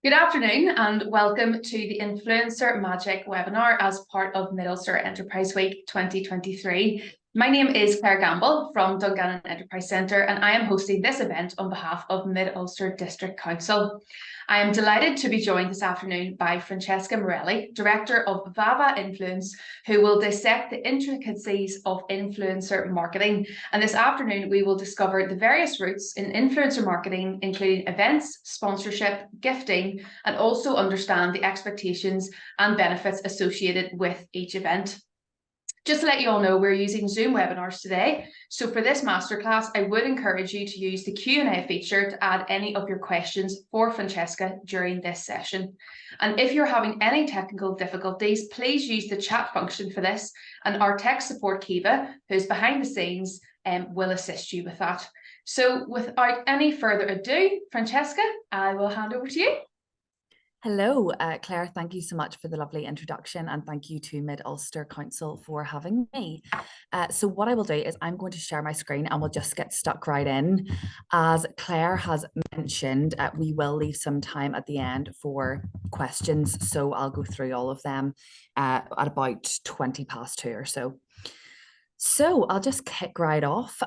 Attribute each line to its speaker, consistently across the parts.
Speaker 1: Good afternoon and welcome to the Influencer Magic webinar as part of Mid-Ulster Enterprise Week 2023. My name is Claire Gamble from Dungannon Enterprise Centre and I am hosting this event on behalf of Mid-Ulster District Council. I am delighted to be joined this afternoon by Francesca Morelli, Director of VAVA Influence, who will dissect the intricacies of influencer marketing. And this afternoon, we will discover the various routes in influencer marketing, including events, sponsorship, gifting, and also understand the expectations and benefits associated with each event. Just to let you all know, we're using Zoom webinars today. So for this masterclass, I would encourage you to use the Q&A feature to add any of your questions for Francesca during this session. And if you're having any technical difficulties, please use the chat function for this. And our tech support, Kiva, who's behind the scenes, will assist you with that. So without any further ado, Francesca, I will hand over to you.
Speaker 2: Hello, Claire, thank you so much for the lovely introduction and thank you to Mid-Ulster Council for having me. So what I will do is I'm going to share my screen and we'll just get stuck right in. As Claire has mentioned, we will leave some time at the end for questions, so I'll go through all of them at about 20 past 2 or so. So I'll just kick right off.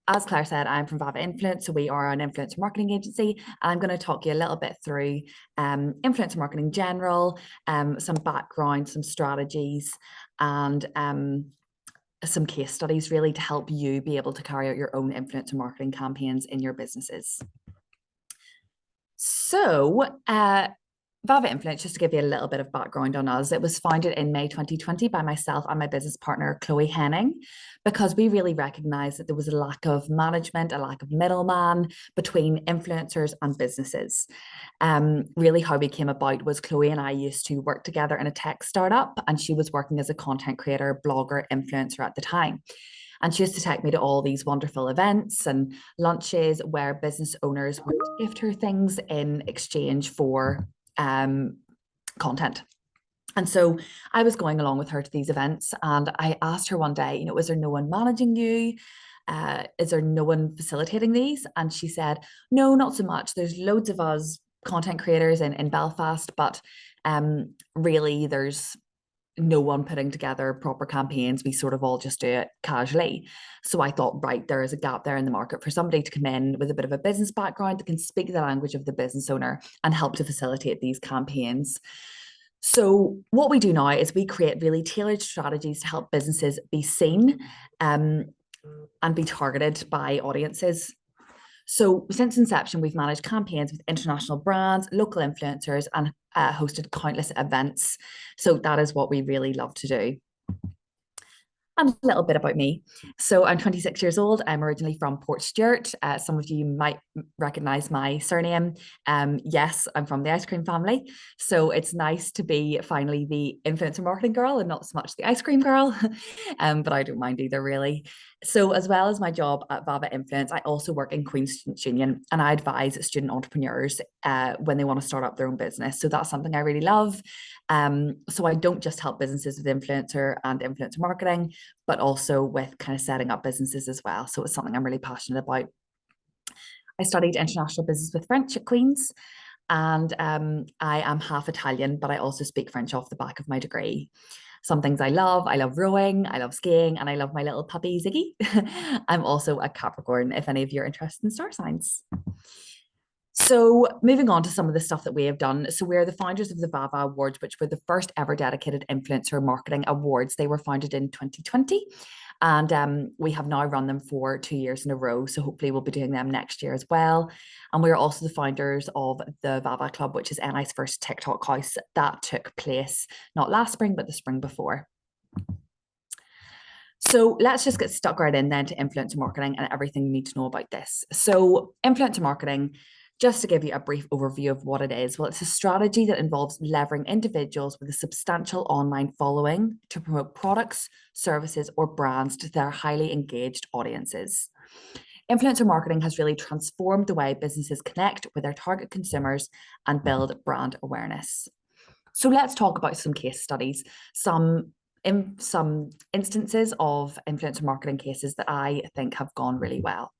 Speaker 2: As Claire said, I'm from VAVA Influence, so we are an influencer marketing agency. And I'm going to talk you a little bit through influencer marketing in general, some background, some strategies, and some case studies really to help you be able to carry out your own influencer marketing campaigns in your businesses. So VAVA Influence, just to give you a little bit of background on us, it was founded in May 2020 by myself and my business partner, Chloe Henning, because we really recognized that there was a lack of management, a lack of middleman between influencers and businesses. Really how we came about was Chloe and I used to work together in a tech startup, and she was working as a content creator, blogger, influencer at the time. And she used to take me to all these wonderful events and lunches where business owners would gift her things in exchange for content. And so I was going along with her to these events and I asked her one day, is there no one managing you? Is there no one facilitating these? And she said, no, not so much. There's loads of us content creators in Belfast, but really there's no one putting together proper campaigns. We sort of all just do it casually. So I thought, right, there is a gap there in the market for somebody to come in with a bit of a business background that can speak the language of the business owner and help to facilitate these campaigns. So what we do now is we create really tailored strategies to help businesses be seen and be targeted by audiences. So since inception, we've managed campaigns with international brands, local influencers, and hosted countless events. So that is what we really love to do. And a little bit about me. So I'm 26 years old. I'm originally from Portstewart. Some of you might recognize my surname. Yes, I'm from the ice cream family. So it's nice to be finally the influencer marketing girl and not so much the ice cream girl. But I don't mind either, really. So as well as my job at VAVA Influence, I also work in Queen's Students' Union and I advise student entrepreneurs when they want to start up their own business. So that's something I really love. So I don't just help businesses with influencer and influencer marketing, but also with kind of setting up businesses as well. So it's something I'm really passionate about. I studied international business with French at Queen's, and I am half Italian, but I also speak French off the back of my degree. Some things I love rowing, I love skiing, and I love my little puppy Ziggy. I'm also a Capricorn, if any of you are interested in star signs. So moving on to some of the stuff that we have done. So we're the founders of the VAVA Awards, which were the first ever dedicated influencer marketing awards. They were founded in 2020 and we have now run them for 2 years in a row. So hopefully we'll be doing them next year as well. And we're also the founders of the VAVA Club, which is NI's first TikTok house that took place not last spring, but the spring before. So let's just get stuck right in then to influencer marketing and everything you need to know about this. So influencer marketing, just to give you a brief overview of what it is, well, it's a strategy that involves leveraging individuals with a substantial online following to promote products, services, or brands to their highly engaged audiences. Influencer marketing has really transformed the way businesses connect with their target consumers and build brand awareness. So let's talk about some case studies, some instances of influencer marketing cases that I think have gone really well.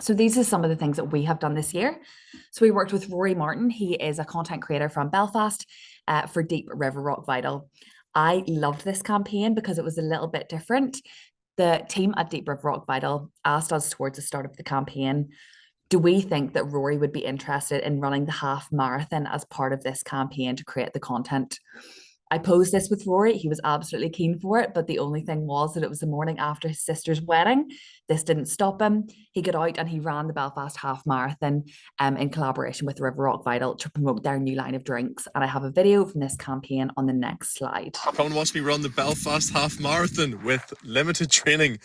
Speaker 2: So these are some of the things that we have done this year. So we worked with Rory Martin. He is a content creator from Belfast for Deep River Rock Vital. I loved this campaign because it was a little bit different. The team at Deep River Rock Vital asked us towards the start of the campaign, do we think that Rory would be interested in running the half marathon as part of this campaign to create the content? I posed this with Rory. He was absolutely keen for it, but the only thing was that it was the morning after his sister's wedding. This didn't stop him. He got out and he ran the Belfast Half Marathon in collaboration with River Rock Vital to promote their new line of drinks. And I have a video from this campaign on the next slide.
Speaker 3: Come and watch me run the Belfast Half Marathon with limited training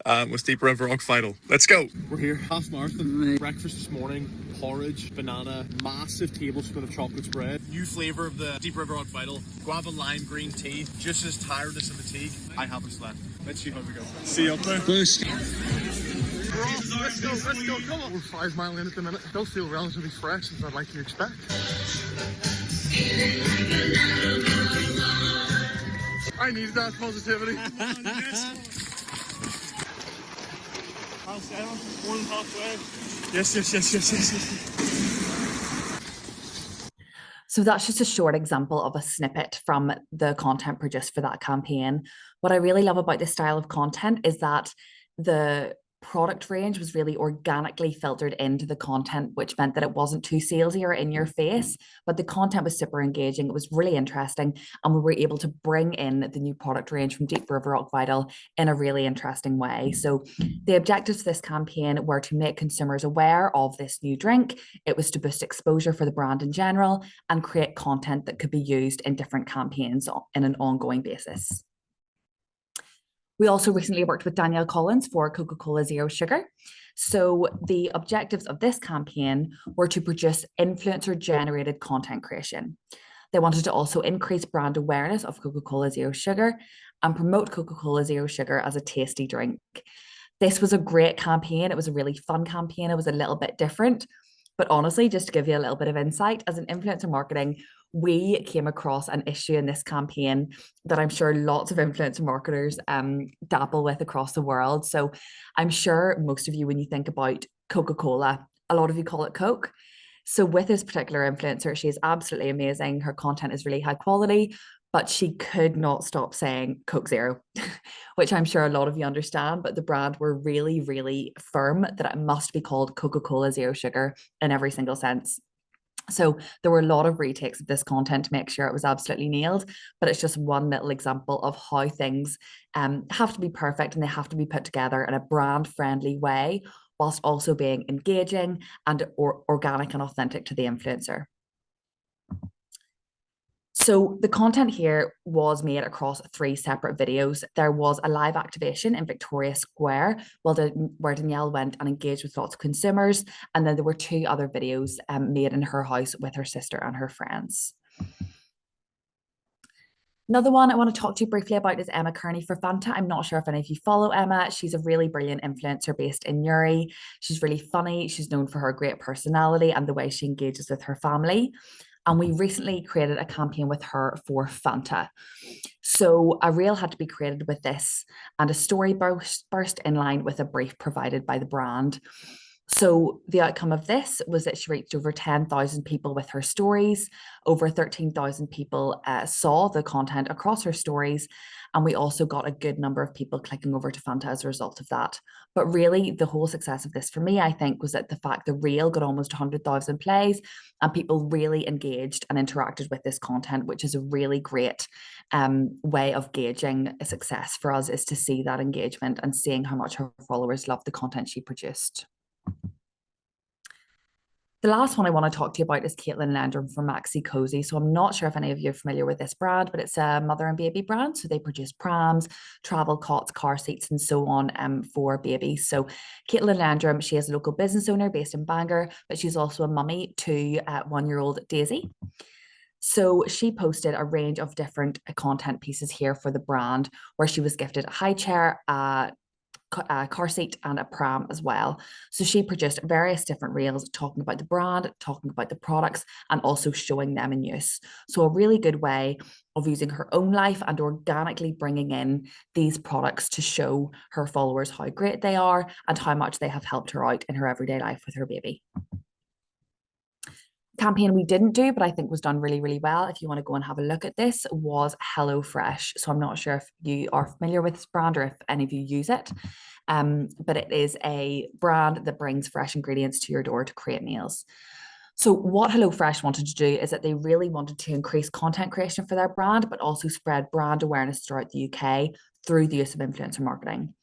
Speaker 3: with Deep River Rock Vital. Let's go. We're here, half marathon. Breakfast this morning, porridge, banana, massive tablespoon of chocolate spread. New flavour of the Deep River Rock Vital, guava lime green tea, just as tiredness and fatigue. I haven't slept. Let's see how we go. See you up there. Let's go, come on. We're 5 miles in at the minute. Still feel relatively fresh as I'd like to expect. I need that positivity. More than halfway. Yes.
Speaker 2: So that's just a short example of a snippet from the content produced for that campaign. What I really love about this style of content is that the product range was really organically filtered into the content, which meant that it wasn't too salesy or in your face, but the content was super engaging. It was really interesting. And we were able to bring in the new product range from Deep River Rock Vital in a really interesting way. So the objectives of this campaign were to make consumers aware of this new drink. It was to boost exposure for the brand in general and create content that could be used in different campaigns on an ongoing basis. We also recently worked with Danielle Collins for Coca-Cola Zero Sugar. So the objectives of this campaign were to produce influencer-generated content creation. They wanted to also increase brand awareness of Coca-Cola Zero Sugar and promote Coca-Cola Zero Sugar as a tasty drink. This was a great campaign. It was a really fun campaign. It was a little bit different. But honestly, just to give you a little bit of insight, as an influencer marketing, we came across an issue in this campaign that I'm sure lots of influencer marketers dabble with across the world. So I'm sure most of you, when you think about Coca-Cola, a lot of you call it Coke. So with this particular influencer, she is absolutely amazing. Her content is really high quality, but she could not stop saying Coke Zero, which I'm sure a lot of you understand, but the brand were really, really firm that it must be called Coca-Cola Zero Sugar in every single sense. So there were a lot of retakes of this content to make sure it was absolutely nailed, but it's just one little example of how things have to be perfect and they have to be put together in a brand-friendly way, whilst also being engaging and organic and authentic to the influencer. So the content here was made across 3 separate videos. There was a live activation in Victoria Square where Danielle went and engaged with lots of consumers. And then there were 2 other videos made in her house with her sister and her friends. Another one I want to talk to you briefly about is Emma Kearney for Fanta. I'm not sure if any of you follow Emma. She's a really brilliant influencer based in Newry. She's really funny. She's known for her great personality and the way she engages with her family. And we recently created a campaign with her for Fanta. So a reel had to be created with this and a story burst in line with a brief provided by the brand. So the outcome of this was that she reached over 10,000 people with her stories. Over 13,000 people saw the content across her stories. And we also got a good number of people clicking over to Fanta as a result of that. But really, the whole success of this for me, I think, was that the fact the reel got almost 100,000 plays and people really engaged and interacted with this content, which is a really great way of gauging a success for us, is to see that engagement and seeing how much her followers loved the content she produced. The last one I want to talk to you about is Caitlin Landrum from Maxi Cozy. So I'm not sure if any of you are familiar with this brand, but it's a mother and baby brand. So they produce prams, travel cots, car seats, and so on for babies. So Caitlin Landrum, she is a local business owner based in Bangor, but she's also a mummy to 1-year-old Daisy. So she posted a range of different content pieces here for the brand, where she was gifted a high chair, car seat and a pram as well. So she produced various different reels talking about the brand, talking about the products, and also showing them in use. So a really good way of using her own life and organically bringing in these products to show her followers how great they are and how much they have helped her out in her everyday life with her baby. Campaign we didn't do, but I think was done really, really well, if you want to go and have a look at this, was HelloFresh. So I'm not sure if you are familiar with this brand or if any of you use it, but it is a brand that brings fresh ingredients to your door to create meals. So what HelloFresh wanted to do is that they really wanted to increase content creation for their brand, but also spread brand awareness throughout the UK through the use of influencer marketing.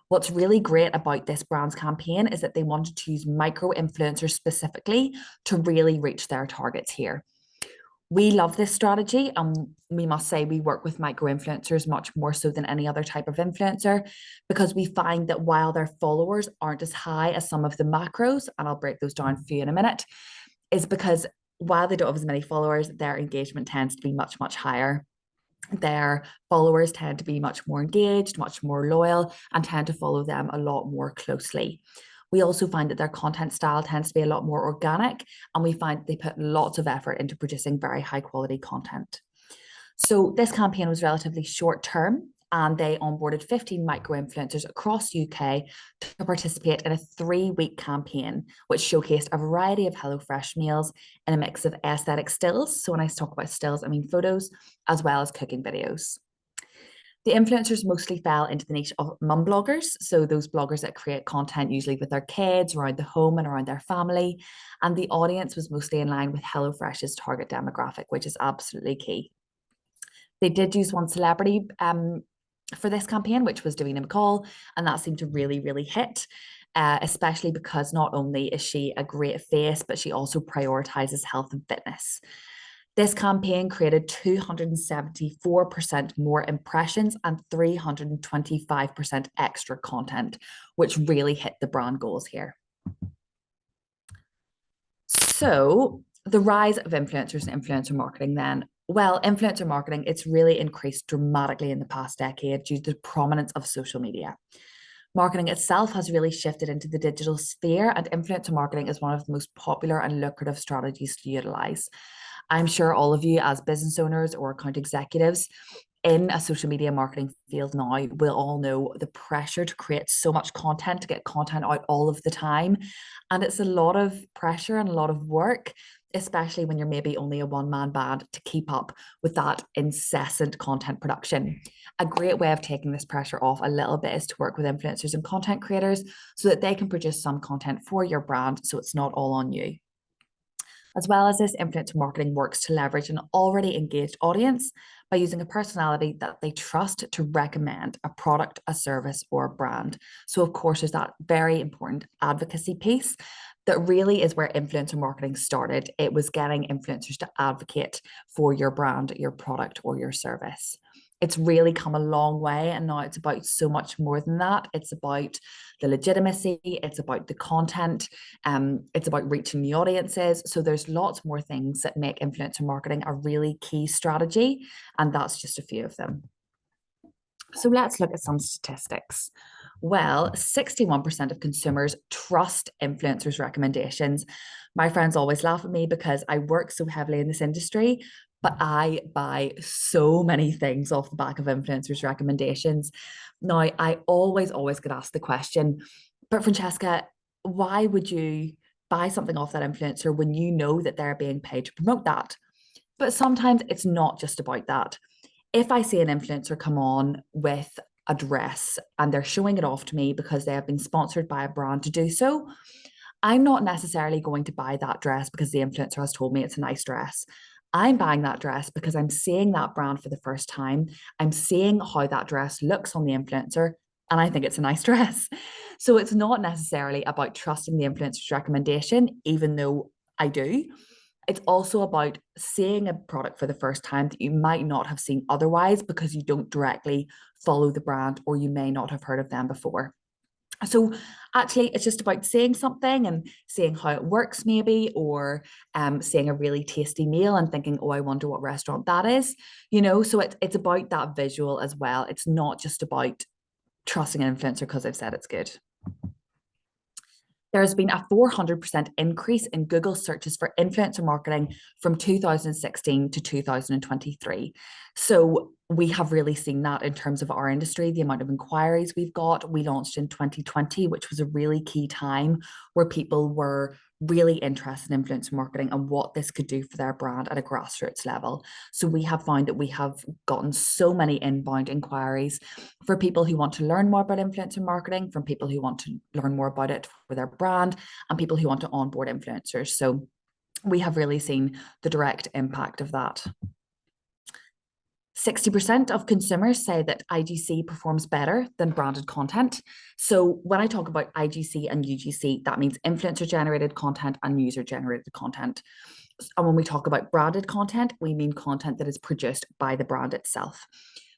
Speaker 2: What's really great about this brand's campaign is that they wanted to use micro influencers specifically to really reach their targets here. We love this strategy, and we must say we work with micro influencers much more so than any other type of influencer, because we find that while their followers aren't as high as some of the macros, and I'll break those down for you in a minute, is because while they don't have as many followers, their engagement tends to be much, much higher. Their followers tend to be much more engaged, much more loyal, and tend to follow them a lot more closely. We also find that their content style tends to be a lot more organic, and we find they put lots of effort into producing very high quality content. So this campaign was relatively short term, and they onboarded 15 micro influencers across UK to participate in a 3-week campaign, which showcased a variety of HelloFresh meals in a mix of aesthetic stills. So when I talk about stills, I mean photos, as well as cooking videos. The influencers mostly fell into the niche of mum bloggers, so those bloggers that create content usually with their kids, around the home and around their family. And the audience was mostly in line with HelloFresh's target demographic, which is absolutely key. They did use one celebrity for this campaign, which was Davina McCall, and that seemed to really, really hit, especially because not only is she a great face, but she also prioritizes health and fitness. This campaign created 274% more impressions and 325% extra content, which really hit the brand goals here. So the rise of influencers and influencer marketing then. Well, influencer marketing, it's really increased dramatically in the past decade due to the prominence of social media. Marketing itself has really shifted into the digital sphere, and influencer marketing is one of the most popular and lucrative strategies to utilize. I'm sure all of you as business owners or account executives in a social media marketing field now will all know the pressure to create so much content, to get content out all of the time. And it's a lot of pressure and a lot of work, especially when you're maybe only a one-man band, to keep up with that incessant content production. A great way of taking this pressure off a little bit is to work with influencers and content creators so that they can produce some content for your brand so it's not all on you. As well as this, influencer marketing works to leverage an already engaged audience by using a personality that they trust to recommend a product, a service, or a brand. So of course, there's that very important advocacy piece that really is where influencer marketing started. It was getting influencers to advocate for your brand, your product, or your service. It's really come a long way, and now it's about so much more than that. It's about the legitimacy, it's about the content, it's about reaching the audiences. So there's lots more things that make influencer marketing a really key strategy, and that's just a few of them. So let's look at some statistics. Well, 61% of consumers trust influencers' recommendations. My friends always laugh at me because I work so heavily in this industry, but I buy so many things off the back of influencers' recommendations. Now, I always get asked the question, but Francesca, why would you buy something off that influencer when you know that they're being paid to promote that? But sometimes it's not just about that. If I see an influencer come on with a dress and they're showing it off to me because they have been sponsored by a brand to do so, I'm not necessarily going to buy that dress because the influencer has told me it's a nice dress. I'm buying that dress because I'm seeing that brand for the first time. I'm seeing how that dress looks on the influencer, and I think it's a nice dress. So it's not necessarily about trusting the influencer's recommendation, even though I do. It's also about seeing a product for the first time that you might not have seen otherwise because you don't directly follow the brand or you may not have heard of them before. So actually, it's just about seeing something and seeing how it works maybe, or seeing a really tasty meal and thinking, oh, I wonder what restaurant that is, you know, so it's about that visual as well. It's not just about trusting an influencer because they've said it's good. There has been a 400% increase in Google searches for influencer marketing from 2016 to 2023. So we have really seen that in terms of our industry, the amount of inquiries we've got. We launched in 2020, which was a really key time where people were really interested in influencer marketing and what this could do for their brand at a grassroots level. So we have found that we have gotten so many inbound inquiries for people who want to learn more about influencer marketing, from people who want to learn more about it for their brand, and people who want to onboard influencers. So we have really seen the direct impact of that. 60% of consumers say that IGC performs better than branded content. So when I talk about IGC and UGC, that means influencer generated content and user generated content. And when we talk about branded content, we mean content that is produced by the brand itself.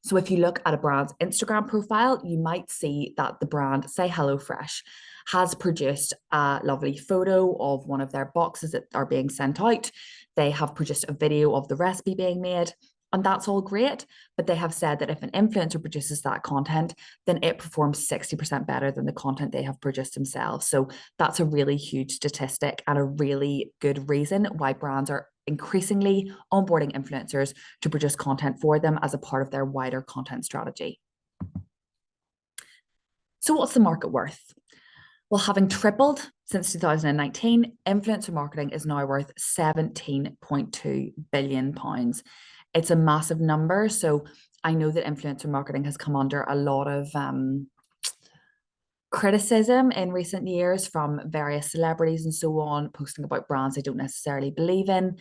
Speaker 2: So if you look at a brand's Instagram profile, you might see that the brand, say HelloFresh, has produced a lovely photo of one of their boxes that are being sent out. They have produced a video of the recipe being made. And that's all great, but they have said that if an influencer produces that content, then it performs 60% better than the content they have produced themselves. So that's a really huge statistic and a really good reason why brands are increasingly onboarding influencers to produce content for them as a part of their wider content strategy. So what's the market worth? Well, having tripled since 2019, influencer marketing is now worth £17.2 billion. It's a massive number. So I know that influencer marketing has come under a lot of criticism in recent years from various celebrities and so on, posting about brands they don't necessarily believe in.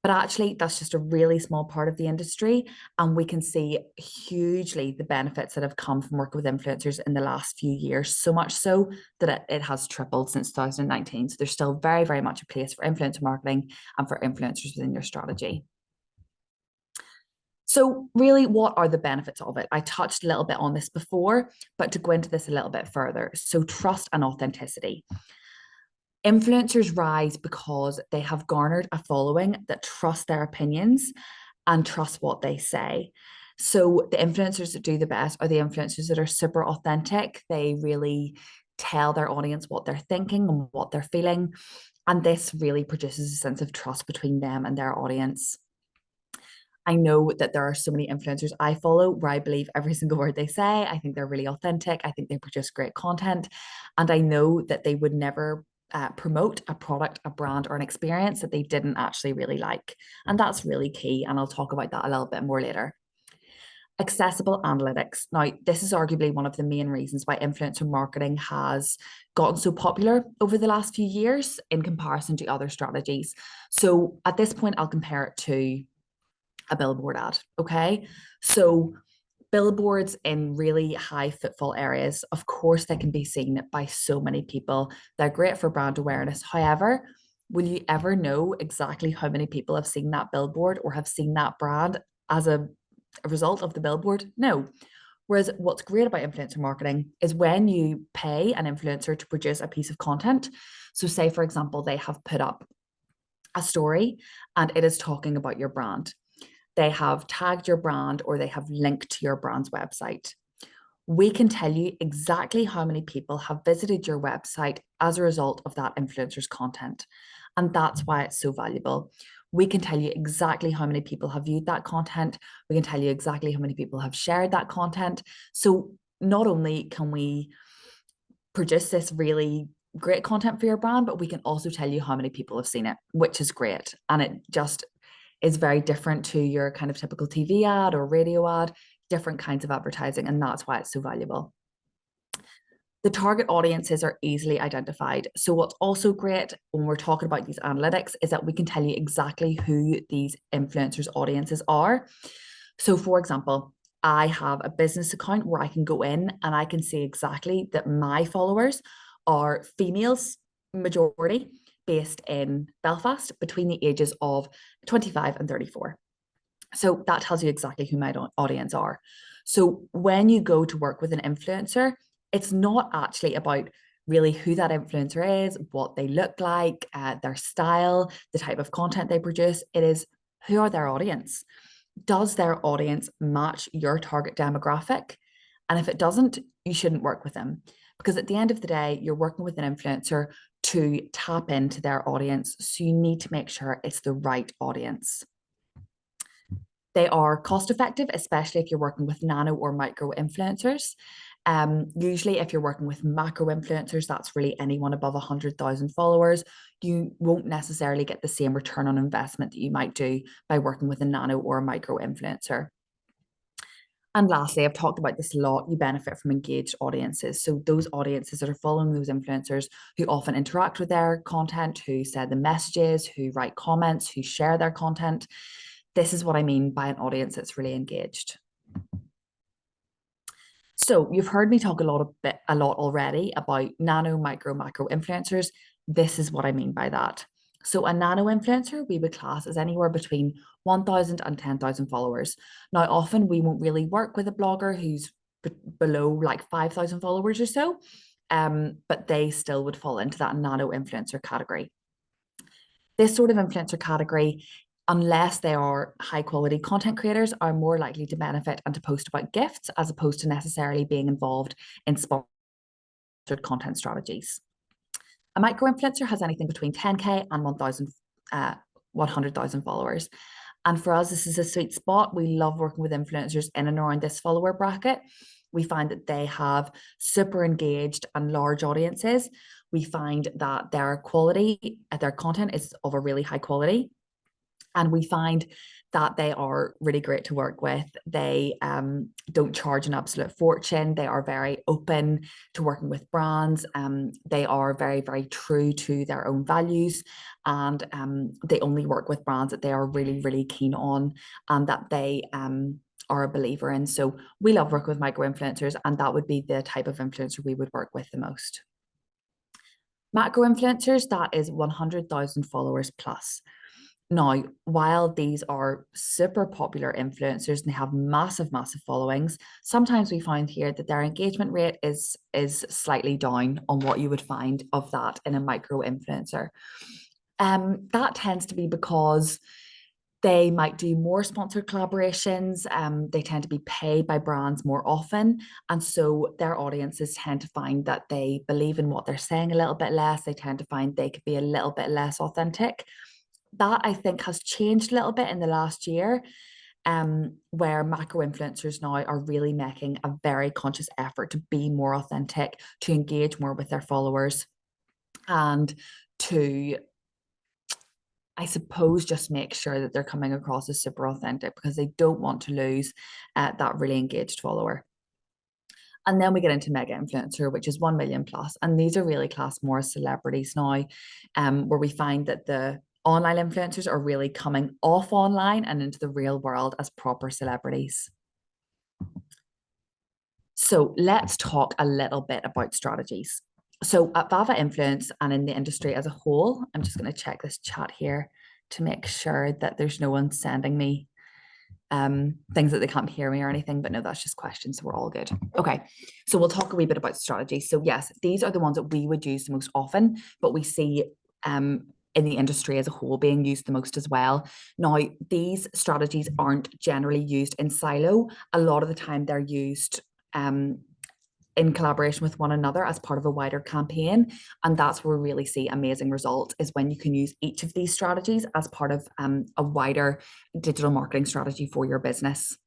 Speaker 2: But actually, that's just a really small part of the industry. And we can see hugely the benefits that have come from working with influencers in the last few years, so much so that it has tripled since 2019. So there's still very, very much a place for influencer marketing and for influencers within your strategy. So really, what are the benefits of it? I touched a little bit on this before, but to go into this a little bit further. So trust and authenticity. Influencers rise because they have garnered a following that trust their opinions and trust what they say. So the influencers that do the best are the influencers that are super authentic. They really tell their audience what they're thinking and what they're feeling. And this really produces a sense of trust between them and their audience. I know that there are so many influencers I follow where I believe every single word they say. I think they're really authentic. I think they produce great content. And I know that they would never promote a product, a brand, or an experience that they didn't actually really like. And that's really key. And I'll talk about that a little bit more later. Accessible analytics. Now, this is arguably one of the main reasons why influencer marketing has gotten so popular over the last few years in comparison to other strategies. So at this point, I'll compare it to a billboard ad, okay? So billboards in really high footfall areas, of course, they can be seen by so many people. They're great for brand awareness. However, will you ever know exactly how many people have seen that billboard or have seen that brand as a result of the billboard? No. Whereas what's great about influencer marketing is when you pay an influencer to produce a piece of content. So say, for example, they have put up a story and it is talking about your brand. They have tagged your brand or they have linked to your brand's website. We can tell you exactly how many people have visited your website as a result of that influencer's content. And that's why it's so valuable. We can tell you exactly how many people have viewed that content. We can tell you exactly how many people have shared that content. So not only can we produce this really great content for your brand, but we can also tell you how many people have seen it, which is great. And it just is very different to your kind of typical TV ad or radio ad, different kinds of advertising, and that's why it's so valuable. The target audiences are easily identified. So what's also great when we're talking about these analytics is that we can tell you exactly who these influencers' audiences are. So for example, I have a business account where I can go in and I can see exactly that my followers are females, majority, based in Belfast between the ages of 25 and 34. So that tells you exactly who my audience are. So when you go to work with an influencer, it's not actually about really who that influencer is, what they look like, their style, the type of content they produce. It is, who are their audience? Does their audience match your target demographic? And if it doesn't, you shouldn't work with them, because at the end of the day, you're working with an influencer to tap into their audience. So you need to make sure it's the right audience. They are cost effective, especially if you're working with nano or micro influencers. Usually if you're working with macro influencers, that's really anyone above 100,000 followers, you won't necessarily get the same return on investment that you might do by working with a nano or a micro influencer. And lastly, I've talked about this a lot, you benefit from engaged audiences. So those audiences that are following those influencers who often interact with their content, who send the messages, who write comments, who share their content. This is what I mean by an audience that's really engaged. So you've heard me talk a lot already about nano, micro, macro influencers. This is what I mean by that. So a nano influencer we would class as anywhere between 1,000 and 10,000 followers. Now, often we won't really work with a blogger who's below like 5,000 followers or so, but they still would fall into that nano influencer category. This sort of influencer category, unless they are high quality content creators, are more likely to benefit and to post about gifts as opposed to necessarily being involved in sponsored content strategies. A micro influencer has anything between 10K and 100,000 followers. And for us, this is a sweet spot. We love working with influencers in and around this follower bracket. We find that they have super engaged and large audiences. We find that their quality, their content is of a really high quality. And we find that they are really great to work with. They don't charge an absolute fortune. They are very open to working with brands. They are very, very true to their own values. And they only work with brands that they are really, really keen on and that they are a believer in. So we love working with micro influencers, and that would be the type of influencer we would work with the most. Macro influencers, that is 100,000 followers plus. Now, while these are super popular influencers and they have massive, massive followings, sometimes we find here that their engagement rate is slightly down on what you would find of that in a micro influencer. That tends to be because they might do more sponsored collaborations. They tend to be paid by brands more often. And so their audiences tend to find that they believe in what they're saying a little bit less. They tend to find they could be a little bit less authentic. That I think has changed a little bit in the last year, where macro influencers now are really making a very conscious effort to be more authentic, to engage more with their followers, and to, I suppose, just make sure that they're coming across as super authentic because they don't want to lose that really engaged follower. And then we get into mega influencer, which is 1 million plus. And these are really classed more as celebrities now, where we find that the online influencers are really coming off online and into the real world as proper celebrities. So let's talk a little bit about strategies. So at VAVA Influence and in the industry as a whole, I'm just going to check this chat here to make sure that there's no one sending me things that they can't hear me or anything, but no, that's just questions, so we're all good. Okay, so we'll talk a wee bit about strategy. So yes, these are the ones that we would use the most often, but we see in the industry as a whole being used the most as well. Now, these strategies aren't generally used in silo. A lot of the time they're used in collaboration with one another as part of a wider campaign. And that's where we really see amazing results, is when you can use each of these strategies as part of a wider digital marketing strategy for your business.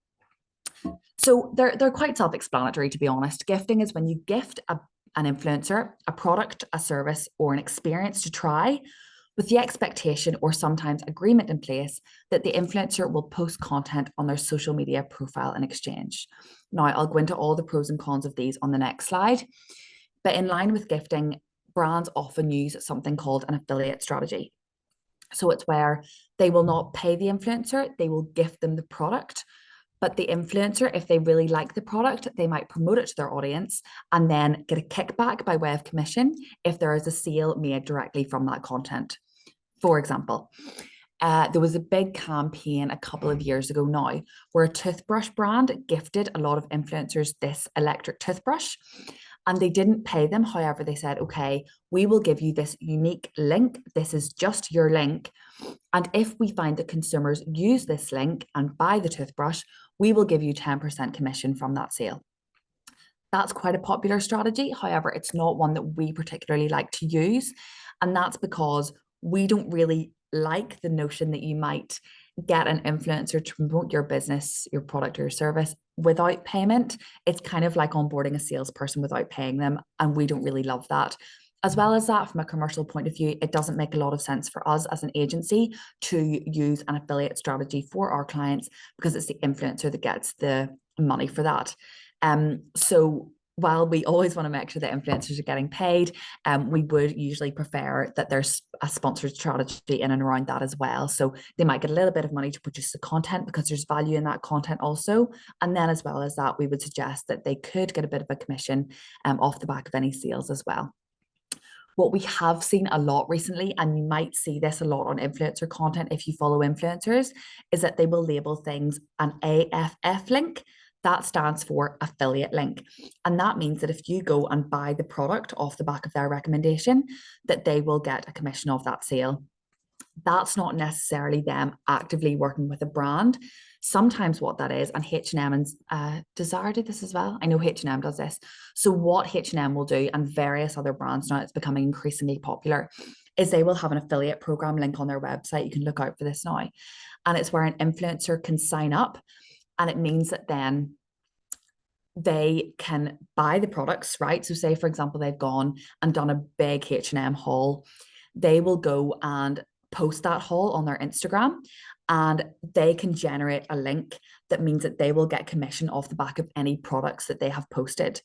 Speaker 2: So they're quite self-explanatory, to be honest. Gifting is when you gift an influencer a product, a service, or an experience to try, with the expectation or sometimes agreement in place that the influencer will post content on their social media profile in exchange. Now, I'll go into all the pros and cons of these on the next slide. But in line with gifting, brands often use something called an affiliate strategy. So it's where they will not pay the influencer, they will gift them the product. But the influencer, if they really like the product, they might promote it to their audience and then get a kickback by way of commission if there is a sale made directly from that content. For example, there was a big campaign a couple of years ago now where a toothbrush brand gifted a lot of influencers this electric toothbrush, and they didn't pay them. However, they said, okay, we will give you this unique link. This is just your link. And if we find that consumers use this link and buy the toothbrush, we will give you 10% commission from that sale. That's quite a popular strategy. However, it's not one that we particularly like to use. And that's because we don't really like the notion that you might get an influencer to promote your business, your product, or your service without payment. It's kind of like onboarding a salesperson without paying them. And we don't really love that. As well as that, from a commercial point of view, it doesn't make a lot of sense for us as an agency to use an affiliate strategy for our clients because it's the influencer that gets the money for that. So while we always want to make sure that influencers are getting paid, we would usually prefer that there's a sponsored strategy in and around that as well. So they might get a little bit of money to produce the content because there's value in that content also. And then as well as that, we would suggest that they could get a bit of a commission off the back of any sales as well. What we have seen a lot recently, and you might see this a lot on influencer content if you follow influencers, is that they will label things an AFF link. That stands for affiliate link. And that means that if you go and buy the product off the back of their recommendation, that they will get a commission of that sale. That's not necessarily them actively working with a brand. Sometimes what that is, and H&M and Desire did this as well. I know H&M does this. So what H&M will do, and various other brands now, it's becoming increasingly popular, is they will have an affiliate program link on their website. You can look out for this now. And it's where an influencer can sign up. And it means that then they can buy the products, right? So say, for example, they've gone and done a big H&M haul. They will go and post that haul on their Instagram, and they can generate a link that means that they will get commission off the back of any products that they have posted.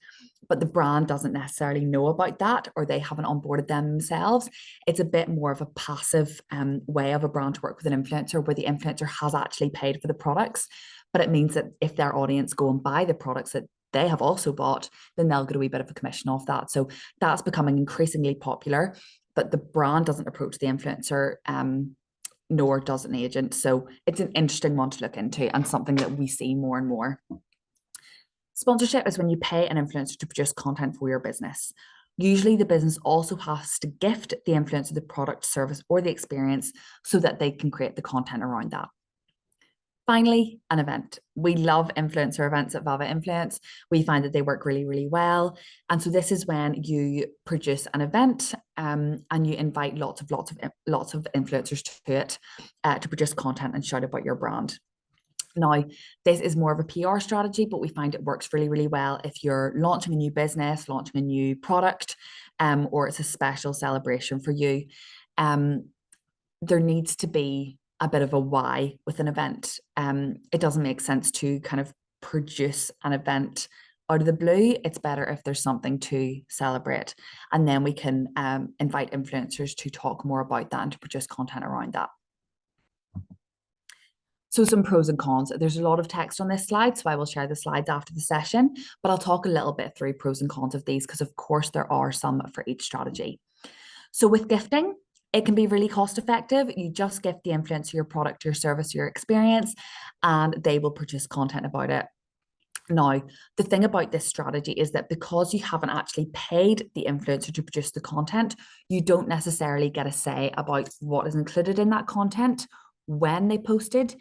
Speaker 2: But the brand doesn't necessarily know about that, or they haven't onboarded them themselves. It's a bit more of a passive way of a brand to work with an influencer, where the influencer has actually paid for the products. But it means that if their audience go and buy the products that they have also bought, then they'll get a wee bit of a commission off that. So that's becoming increasingly popular. But the brand doesn't approach the influencer, nor does an agent. So it's an interesting one to look into, and something that we see more and more. Sponsorship is when you pay an influencer to produce content for your business. Usually the business also has to gift the influencer the product, service, or the experience so that they can create the content around that. Finally, an event. We love influencer events at VAVA Influence. We find that they work really, really well. And so this is when you produce an event and you invite lots of influencers to it to produce content and shout about your brand. Now, this is more of a PR strategy, but we find it works really, really well if you're launching a new business, launching a new product, or it's a special celebration for you. There needs to be a bit of a why with an event. It doesn't make sense to kind of produce an event out of the blue. It's better if there's something to celebrate, and then we can invite influencers to talk more about that and to produce content around that. So some pros and cons. There's a lot of text on this slide, so I will share the slides after the session, but I'll talk a little bit through pros and cons of these, because of course there are some for each strategy. So with gifting, it can be really cost effective. You just gift the influencer your product, your service, your experience, and they will produce content about it. Now, the thing about this strategy is that because you haven't actually paid the influencer to produce the content, you don't necessarily get a say about what is included in that content, when they post it,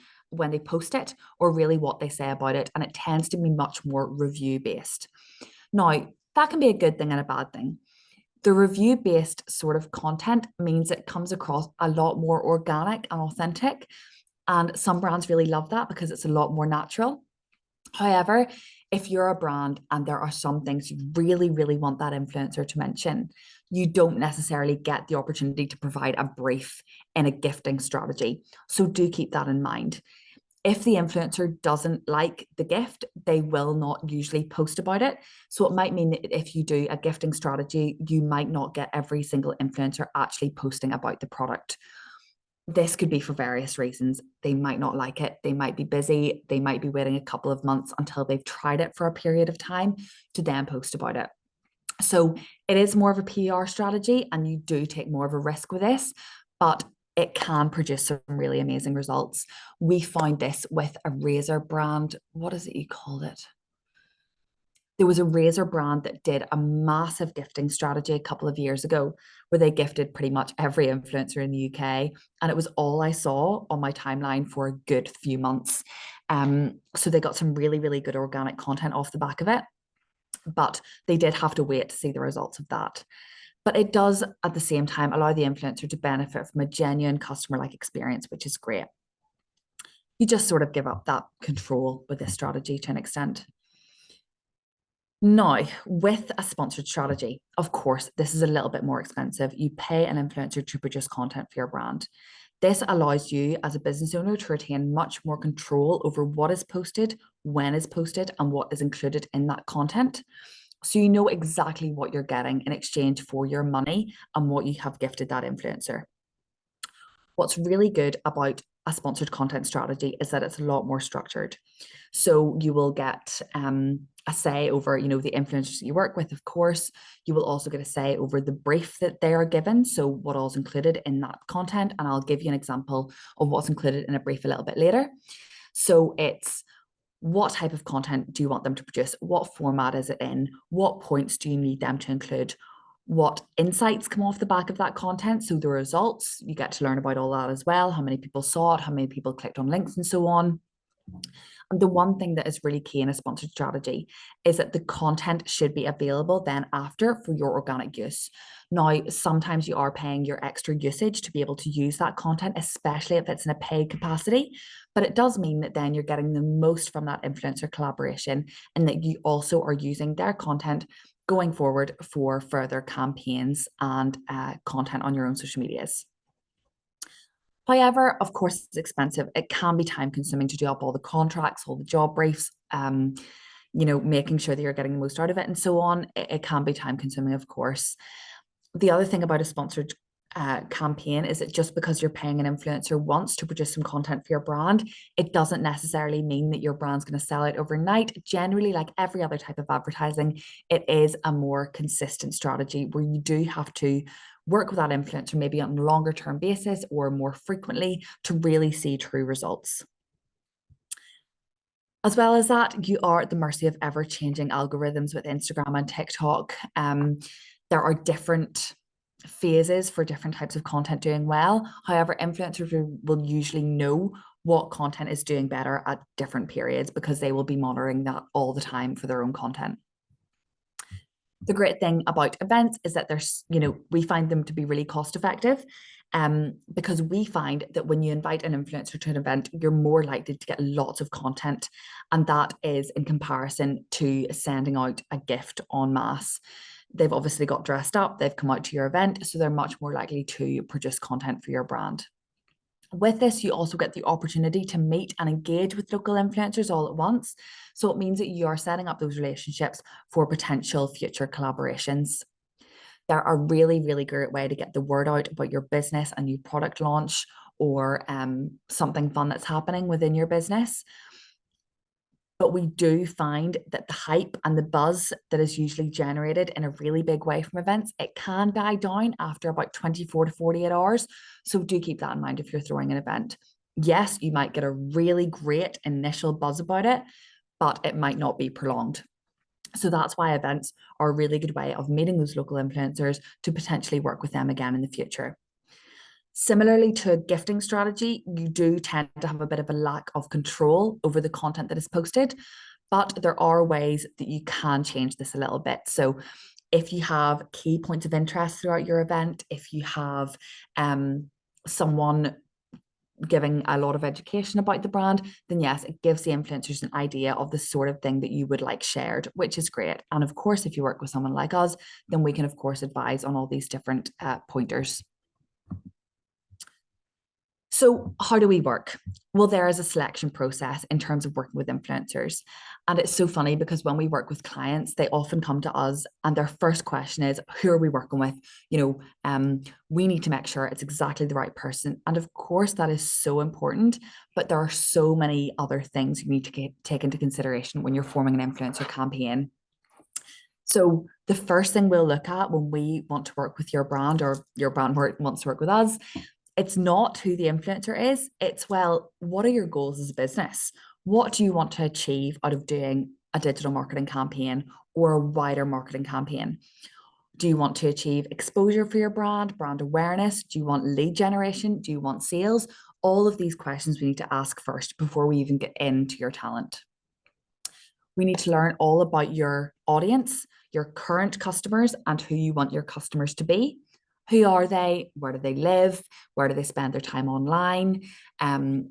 Speaker 2: or really what they say about it. And it tends to be much more review based. Now, that can be a good thing and a bad thing. The review-based sort of content means it comes across a lot more organic and authentic, and some brands really love that because it's a lot more natural. However, if you're a brand and there are some things you really, really want that influencer to mention, you don't necessarily get the opportunity to provide a brief in a gifting strategy. So do keep that in mind. If the influencer doesn't like the gift, they will not usually post about it. So it might mean that if you do a gifting strategy, you might not get every single influencer actually posting about the product. This could be for various reasons. They might not like it. They might be busy. They might be waiting a couple of months until they've tried it for a period of time to then post about it. So it is more of a PR strategy, and you do take more of a risk with this, but it can produce some really amazing results. We found this with a razor brand. What is it you called it? There was a razor brand that did a massive gifting strategy a couple of years ago, where they gifted pretty much every influencer in the UK. And it was all I saw on my timeline for a good few months. So they got some really, really good organic content off the back of it. but they did have to wait to see the results of that. But it does at the same time allow the influencer to benefit from a genuine customer-like experience, which is great. You just sort of give up that control with this strategy to an extent. Now, with a sponsored strategy, of course, this is a little bit more expensive. You pay an influencer to produce content for your brand. This allows you as a business owner to retain much more control over what is posted, when is posted, and what is included in that content. So you know exactly what you're getting in exchange for your money and what you have gifted that influencer. What's really good about a sponsored content strategy is that it's a lot more structured. So you will get a say over, the influencers that you work with, of course. You will also get a say over the brief that they are given. So what all's included in that content. And I'll give you an example of what's included in a brief a little bit later. So it's what type of content do you want them to produce? What format is it in? What points do you need them to include? What insights come off the back of that content? So the results, you get to learn about all that as well. How many people saw it? How many people clicked on links and so on. And the one thing that is really key in a sponsored strategy is that the content should be available then after for your organic use. Now, sometimes you are paying your extra usage to be able to use that content, especially if it's in a paid capacity. But it does mean that then you're getting the most from that influencer collaboration and that you also are using their content going forward for further campaigns and content on your own social medias. However, of course, it's expensive. It can be time consuming to do up all the contracts, all the job briefs, making sure that you're getting the most out of it and so on. It can be time consuming, of course. The other thing about a sponsored campaign is that just because you're paying an influencer once to produce some content for your brand, it doesn't necessarily mean that your brand's going to sell out overnight. Generally, like every other type of advertising, it is a more consistent strategy where you do have to work with that influencer maybe on a longer term basis or more frequently to really see true results. As well as that, you are at the mercy of ever-changing algorithms with Instagram and TikTok. There are different phases for different types of content doing well. However, influencers will usually know what content is doing better at different periods because they will be monitoring that all the time for their own content. The great thing about events is that we find them to be really cost effective because we find that when you invite an influencer to an event, you're more likely to get lots of content. And that is in comparison to sending out a gift en masse. They've obviously got dressed up, they've come out to your event, so they're much more likely to produce content for your brand. With this, you also get the opportunity to meet and engage with local influencers all at once. So it means that you are setting up those relationships for potential future collaborations. They're a really, really great way to get the word out about your business, a new product launch, or something fun that's happening within your business. But we do find that the hype and the buzz that is usually generated in a really big way from events, it can die down after about 24 to 48 hours. So do keep that in mind if you're throwing an event. Yes, you might get a really great initial buzz about it, but it might not be prolonged. So that's why events are a really good way of meeting those local influencers to potentially work with them again in the future. Similarly to a gifting strategy, you do tend to have a bit of a lack of control over the content that is posted, but there are ways that you can change this a little bit. So if you have key points of interest throughout your event, if you have someone giving a lot of education about the brand, then yes, it gives the influencers an idea of the sort of thing that you would like shared, which is great. And of course, if you work with someone like us, then we can of course advise on all these different pointers. So how do we work? Well, there is a selection process in terms of working with influencers. And it's so funny because when we work with clients, they often come to us and their first question is, who are we working with? We need to make sure it's exactly the right person. And of course, that is so important, but there are so many other things you need to take into consideration when you're forming an influencer campaign. So the first thing we'll look at when we want to work with your brand or your brand wants to work with us, it's not who the influencer is. It's, well, what are your goals as a business? What do you want to achieve out of doing a digital marketing campaign or a wider marketing campaign? Do you want to achieve exposure for your brand awareness? Do you want lead generation? Do you want sales? All of these questions we need to ask first before we even get into your talent. We need to learn all about your audience, your current customers, and who you want your customers to be. Who are they? Where do they live? Where do they spend their time online?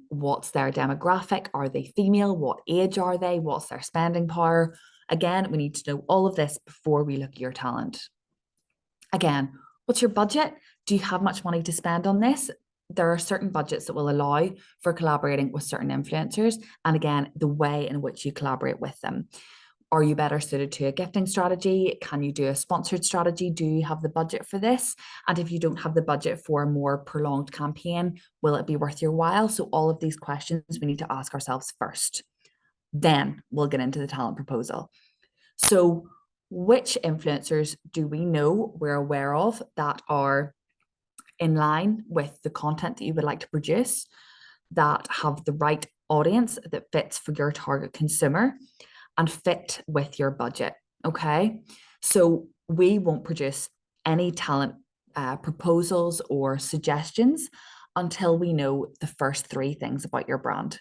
Speaker 2: What's their demographic? Are they female? What age are they? What's their spending power? Again, we need to know all of this before we look at your talent. Again, what's your budget? Do you have much money to spend on this? There are certain budgets that will allow for collaborating with certain influencers. And again, the way in which you collaborate with them. Are you better suited to a gifting strategy? Can you do a sponsored strategy? Do you have the budget for this? And if you don't have the budget for a more prolonged campaign, will it be worth your while? So all of these questions we need to ask ourselves first. Then we'll get into the talent proposal. So which influencers do we know we're aware of that are in line with the content that you would like to produce, that have the right audience that fits for your target consumer and fit with your budget? Okay, so we won't produce any talent proposals or suggestions until we know the first 3 things about your brand.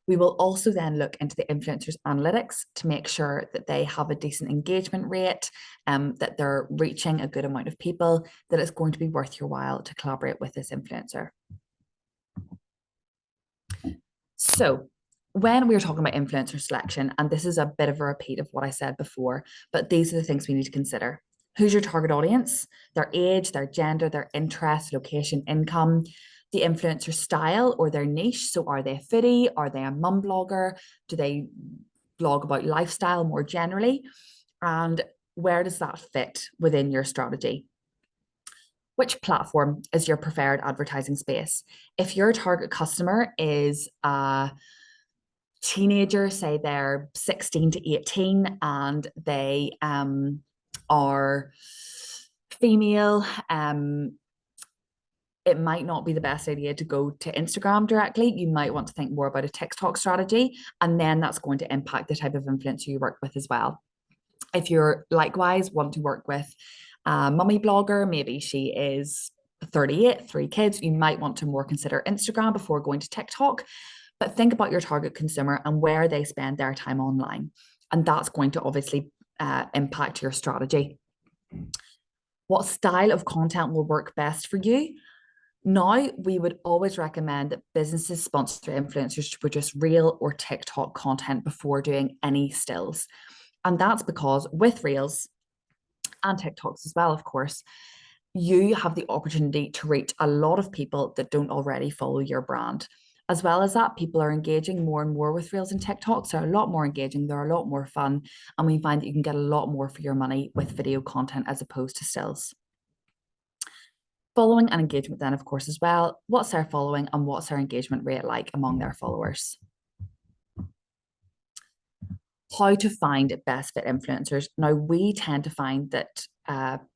Speaker 2: We will also then look into the influencers' analytics to make sure that they have a decent engagement rate, that they're reaching a good amount of people, that it's going to be worth your while to collaborate with this influencer. So when we are talking about influencer selection, and this is a bit of a repeat of what I said before, but these are the things we need to consider. Who's your target audience? Their age, their gender, their interests, location, income, the influencer style or their niche. So are they a foodie? Are they a mum blogger? Do they blog about lifestyle more generally? And where does that fit within your strategy? Which platform is your preferred advertising space? If your target customer is a teenager, say they're 16 to 18 and they are female, it might not be the best idea to go to Instagram directly. You might want to think more about a TikTok strategy, and then that's going to impact the type of influencer you work with as well. If you're likewise want to work with a mummy blogger, maybe she is 38, 3 kids, you might want to more consider Instagram before going to TikTok. But think about your target consumer and where they spend their time online. And that's going to obviously impact your strategy. What style of content will work best for you? Now, we would always recommend that businesses sponsor influencers to produce Reel or TikTok content before doing any stills. And that's because with Reels and TikToks as well, of course, you have the opportunity to reach a lot of people that don't already follow your brand. As well as that, people are engaging more and more with Reels and TikToks. They're a lot more engaging, they're a lot more fun, and we find that you can get a lot more for your money with video content as opposed to stills. Following and engagement then, of course, as well. What's their following and what's their engagement rate like among their followers? How to find best fit influencers. Now, we tend to find that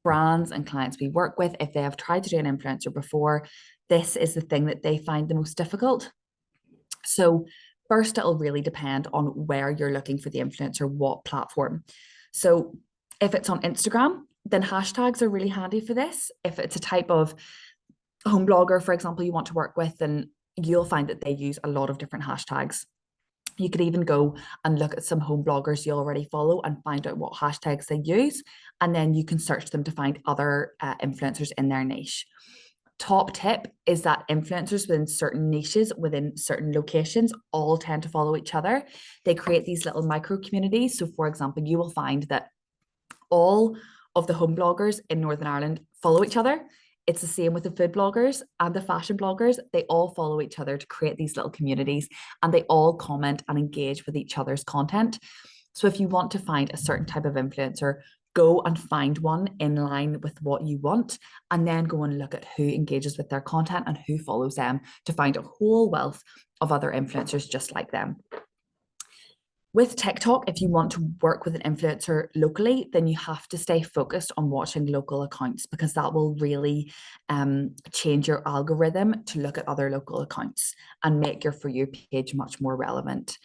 Speaker 2: brands and clients we work with, if they have tried to do an influencer before, this is the thing that they find the most difficult. So first, it'll really depend on where you're looking for the influencer, what platform. So if it's on Instagram, then hashtags are really handy for this. If it's a type of home blogger, for example, you want to work with, then you'll find that they use a lot of different hashtags. You could even go and look at some home bloggers you already follow and find out what hashtags they use, and then you can search them to find other influencers in their niche. Top tip is that influencers within certain niches, within certain locations, all tend to follow each other. They create these little micro communities. So for example, you will find that all of the home bloggers in Northern Ireland follow each other. It's the same with the food bloggers and the fashion bloggers. They all follow each other to create these little communities, and they all comment and engage with each other's content. So if you want to find a certain type of influencer, go and find one in line with what you want, and then go and look at who engages with their content and who follows them to find a whole wealth of other influencers just like them. With TikTok, if you want to work with an influencer locally, then you have to stay focused on watching local accounts, because that will really change your algorithm to look at other local accounts and make your For You page much more relevant.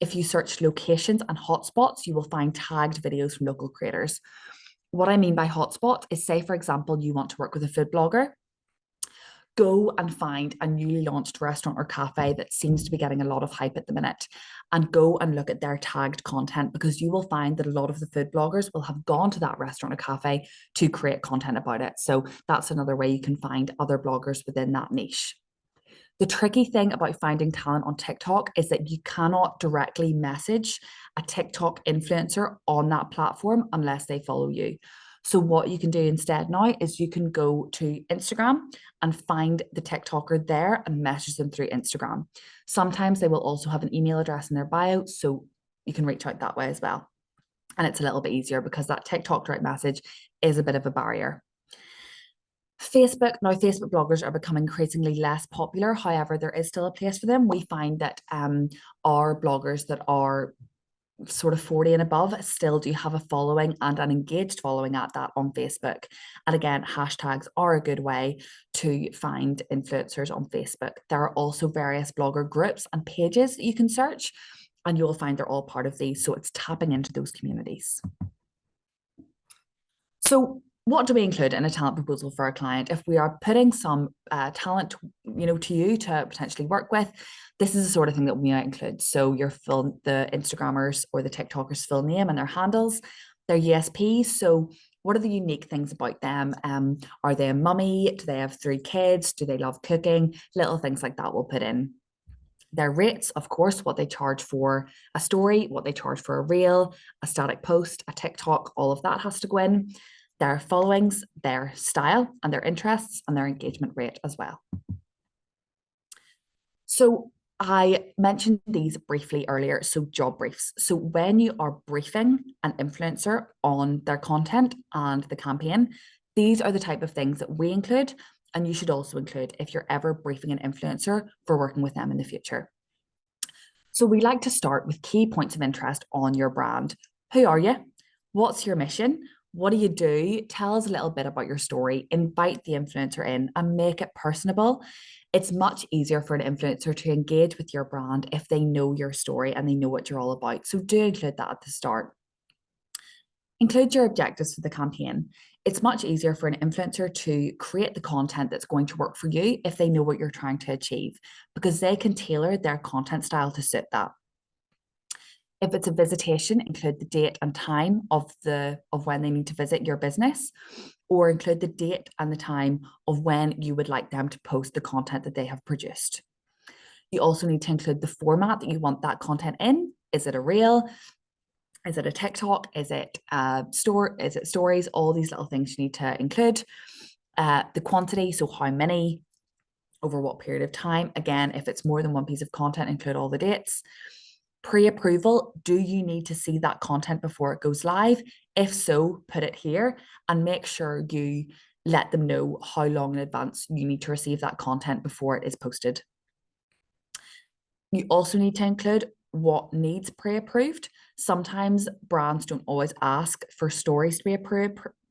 Speaker 2: If you search locations and hotspots, you will find tagged videos from local creators. What I mean by hotspot is, say, for example, you want to work with a food blogger. go and find a newly launched restaurant or cafe that seems to be getting a lot of hype at the minute, and go and look at their tagged content, because you will find that a lot of the food bloggers will have gone to that restaurant or cafe to create content about it. So that's another way you can find other bloggers within that niche. The tricky thing about finding talent on TikTok is that you cannot directly message a TikTok influencer on that platform unless they follow you. So what you can do instead now is you can go to Instagram and find the TikToker there and message them through Instagram. Sometimes they will also have an email address in their bio, so you can reach out that way as well. And it's a little bit easier because that TikTok direct message is a bit of a barrier. Facebook, now Facebook bloggers are becoming increasingly less popular. However, there is still a place for them. We find that our bloggers that are sort of 40 and above still do have a following and an engaged following at that on Facebook. And again, hashtags are a good way to find influencers on Facebook. There are also various blogger groups and pages that you can search, and you'll find they're all part of these. So it's tapping into those communities. So what do we include in a talent proposal for a client? If we are putting some talent, to you to potentially work with, this is the sort of thing that we might include. So the Instagrammers or the TikTokers' full name and their handles, their USPs. So what are the unique things about them? Are they a mummy? Do they have 3 kids? Do they love cooking? Little things like that we'll put in. Their rates, of course, what they charge for a story, what they charge for a reel, a static post, a TikTok, all of that has to go in. Their followings, their style and their interests, and their engagement rate as well. So I mentioned these briefly earlier, so job briefs. So when you are briefing an influencer on their content and the campaign, these are the type of things that we include, and you should also include if you're ever briefing an influencer for working with them in the future. So we like to start with key points of interest on your brand. Who are you? What's your mission? What do you do? Tell us a little bit about your story, invite the influencer in and make it personable. It's much easier for an influencer to engage with your brand if they know your story and they know what you're all about. So do include that at the start. Include your objectives for the campaign. It's much easier for an influencer to create the content that's going to work for you if they know what you're trying to achieve, because they can tailor their content style to suit that. If it's a visitation, include the date and time of when they need to visit your business, or include the date and the time of when you would like them to post the content that they have produced. You also need to include the format that you want that content in. Is it a reel? Is it a TikTok? Is it is it stories? All these little things you need to include. The quantity, so how many, over what period of time. Again, if it's more than one piece of content, include all the dates. Pre-approval, do you need to see that content before it goes live? If so, put it here and make sure you let them know how long in advance you need to receive that content before it is posted. You also need to include what needs pre-approved. Sometimes brands don't always ask for stories to be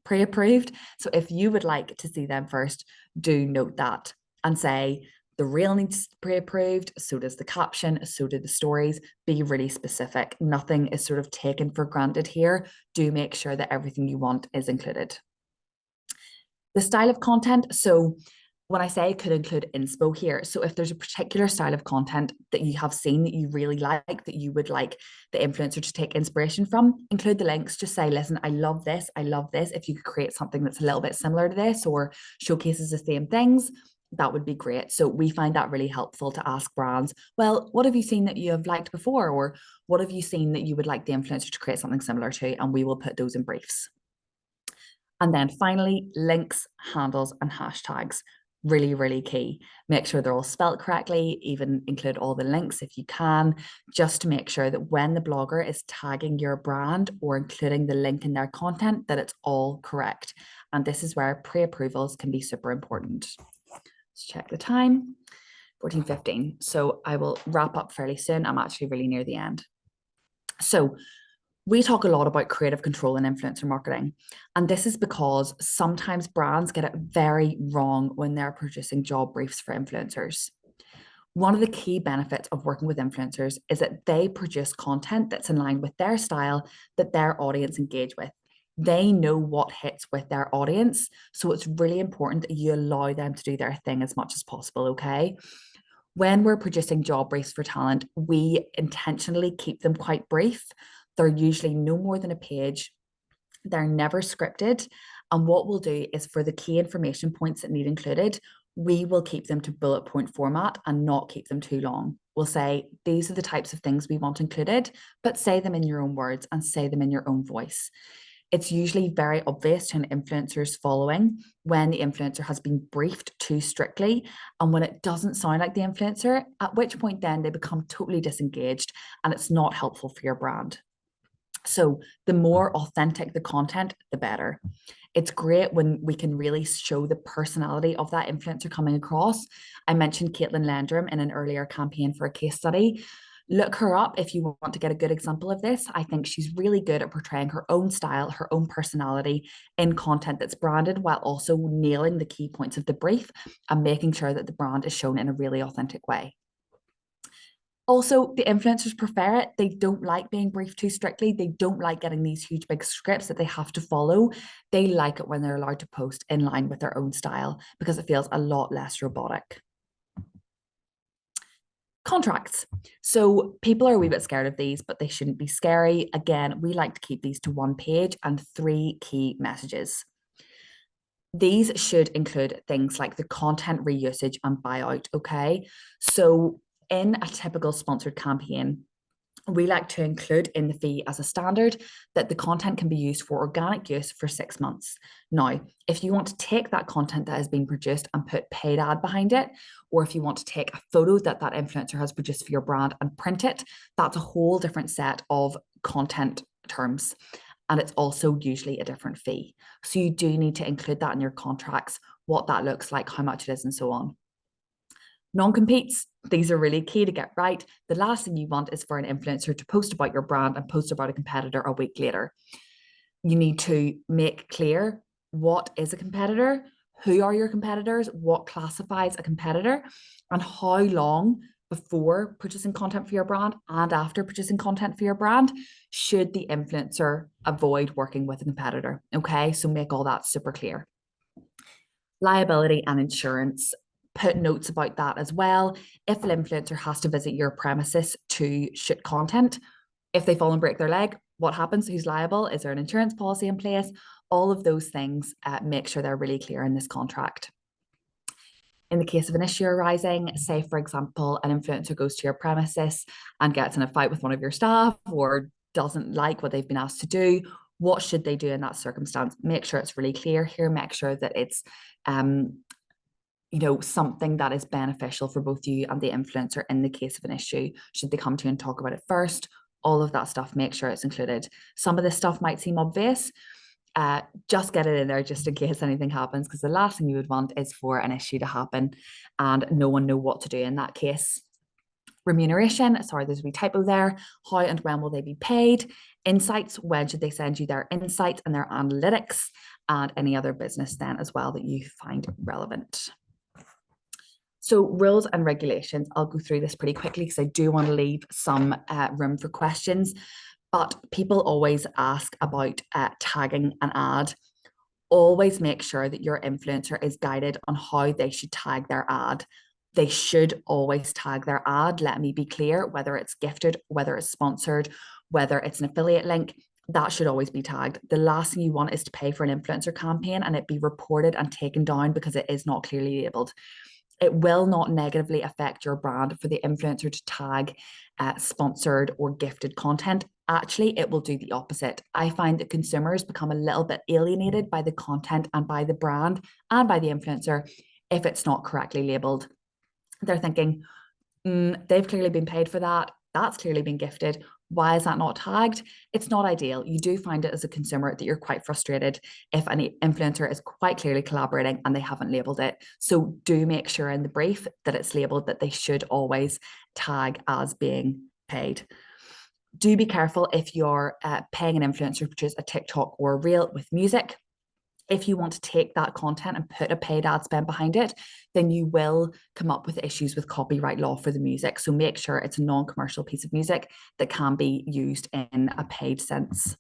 Speaker 2: pre-approved. So if you would like to see them first, do note that and say, the reel needs pre-approved, so does the caption, so do the stories. Be really specific. Nothing is sort of taken for granted here. Do make sure that everything you want is included. The style of content. So when I say could include inspo here, so if there's a particular style of content that you have seen that you really like, that you would like the influencer to take inspiration from, include the links. Just say, listen, I love this. I love this. If you could create something that's a little bit similar to this or showcases the same things, that would be great. So we find that really helpful to ask brands, well, what have you seen that you have liked before? Or what have you seen that you would like the influencer to create something similar to? And we will put those in briefs. And then finally, links, handles, and hashtags. Really, really key. Make sure they're all spelt correctly, even include all the links if you can, just to make sure that when the blogger is tagging your brand or including the link in their content, that it's all correct. And this is where pre-approvals can be super important. Let's check the time, 14:15. So I will wrap up fairly soon. I'm actually really near the end. So we talk a lot about creative control in influencer marketing. And this is because sometimes brands get it very wrong when they're producing job briefs for influencers. One of the key benefits of working with influencers is that they produce content that's in line with their style that their audience engage with. They know what hits with their audience. So it's really important that you allow them to do their thing as much as possible, okay? When we're producing job briefs for talent, we intentionally keep them quite brief. They're usually no more than a page. They're never scripted. And what we'll do is for the key information points that need included, we will keep them to bullet point format and not keep them too long. We'll say, these are the types of things we want included, but say them in your own words and say them in your own voice. It's usually very obvious to an influencer's following when the influencer has been briefed too strictly and when it doesn't sound like the influencer, at which point then they become totally disengaged and it's not helpful for your brand. So the more authentic the content, the better. It's great when we can really show the personality of that influencer coming across. I mentioned Caitlin Landrum in an earlier campaign for a case study. Look her up if you want to get a good example of this. I think she's really good at portraying her own style, her own personality in content that's branded while also nailing the key points of the brief and making sure that the brand is shown in a really authentic way. Also, the influencers prefer it. They don't like being briefed too strictly. They don't like getting these huge, big scripts that they have to follow. They like it when they're allowed to post in line with their own style because it feels a lot less robotic. Contracts. So people are a wee bit scared of these, but they shouldn't be scary. Again, we like to keep these to 1 page and 3 key messages. These should include things like the content reusage and buyout, okay? So in a typical sponsored campaign, we like to include in the fee as a standard that the content can be used for organic use for 6 months. Now, if you want to take that content that has been produced and put paid ad behind it, or if you want to take a photo that that influencer has produced for your brand and print it, that's a whole different set of content terms. And it's also usually a different fee. So you do need to include that in your contracts, what that looks like, how much it is, and so on. Non-competes, these are really key to get right. The last thing you want is for an influencer to post about your brand and post about a competitor a week later. You need to make clear what is a competitor, who are your competitors, what classifies a competitor, and how long before producing content for your brand and after producing content for your brand should the influencer avoid working with a competitor. Okay, so make all that super clear. Liability and insurance. Put notes about that as well. If an influencer has to visit your premises to shoot content, if they fall and break their leg, what happens? Who's liable? Is there an insurance policy in place? All of those things, make sure they're really clear in this contract. In the case of an issue arising, say, for example, an influencer goes to your premises and gets in a fight with one of your staff or doesn't like what they've been asked to do, what should they do in that circumstance? Make sure it's really clear here. Make sure that it's something that is beneficial for both you and the influencer in the case of an issue. Should they come to you and talk about it first? All of that stuff, make sure it's included. Some of this stuff might seem obvious. Just get it in there just in case anything happens, because the last thing you would want is for an issue to happen and no one know what to do in that case. Remuneration, sorry, there's a wee typo there. How and when will they be paid? Insights, when should they send you their insights and their analytics, and any other business then as well that you find relevant. So rules and regulations, I'll go through this pretty quickly because I do want to leave some room for questions, but people always ask about tagging an ad. Always make sure that your influencer is guided on how they should tag their ad. They should always tag their ad. Let me be clear, whether it's gifted, whether it's sponsored, whether it's an affiliate link, that should always be tagged. The last thing you want is to pay for an influencer campaign and it be reported and taken down because it is not clearly labeled. It will not negatively affect your brand for the influencer to tag sponsored or gifted content. Actually, it will do the opposite. I find that consumers become a little bit alienated by the content and by the brand and by the influencer if it's not correctly labeled. They're thinking, they've clearly been paid for that. That's clearly been gifted. Why is that not tagged? It's not ideal. You do find it as a consumer that you're quite frustrated if any influencer is quite clearly collaborating and they haven't labeled it. So do make sure in the brief that it's labeled that they should always tag as being paid. Do be careful if you're paying an influencer to produce a TikTok or a reel with music. If you want to take that content and put a paid ad spend behind it, then you will come up with issues with copyright law for the music. So make sure it's a non-commercial piece of music that can be used in a paid sense.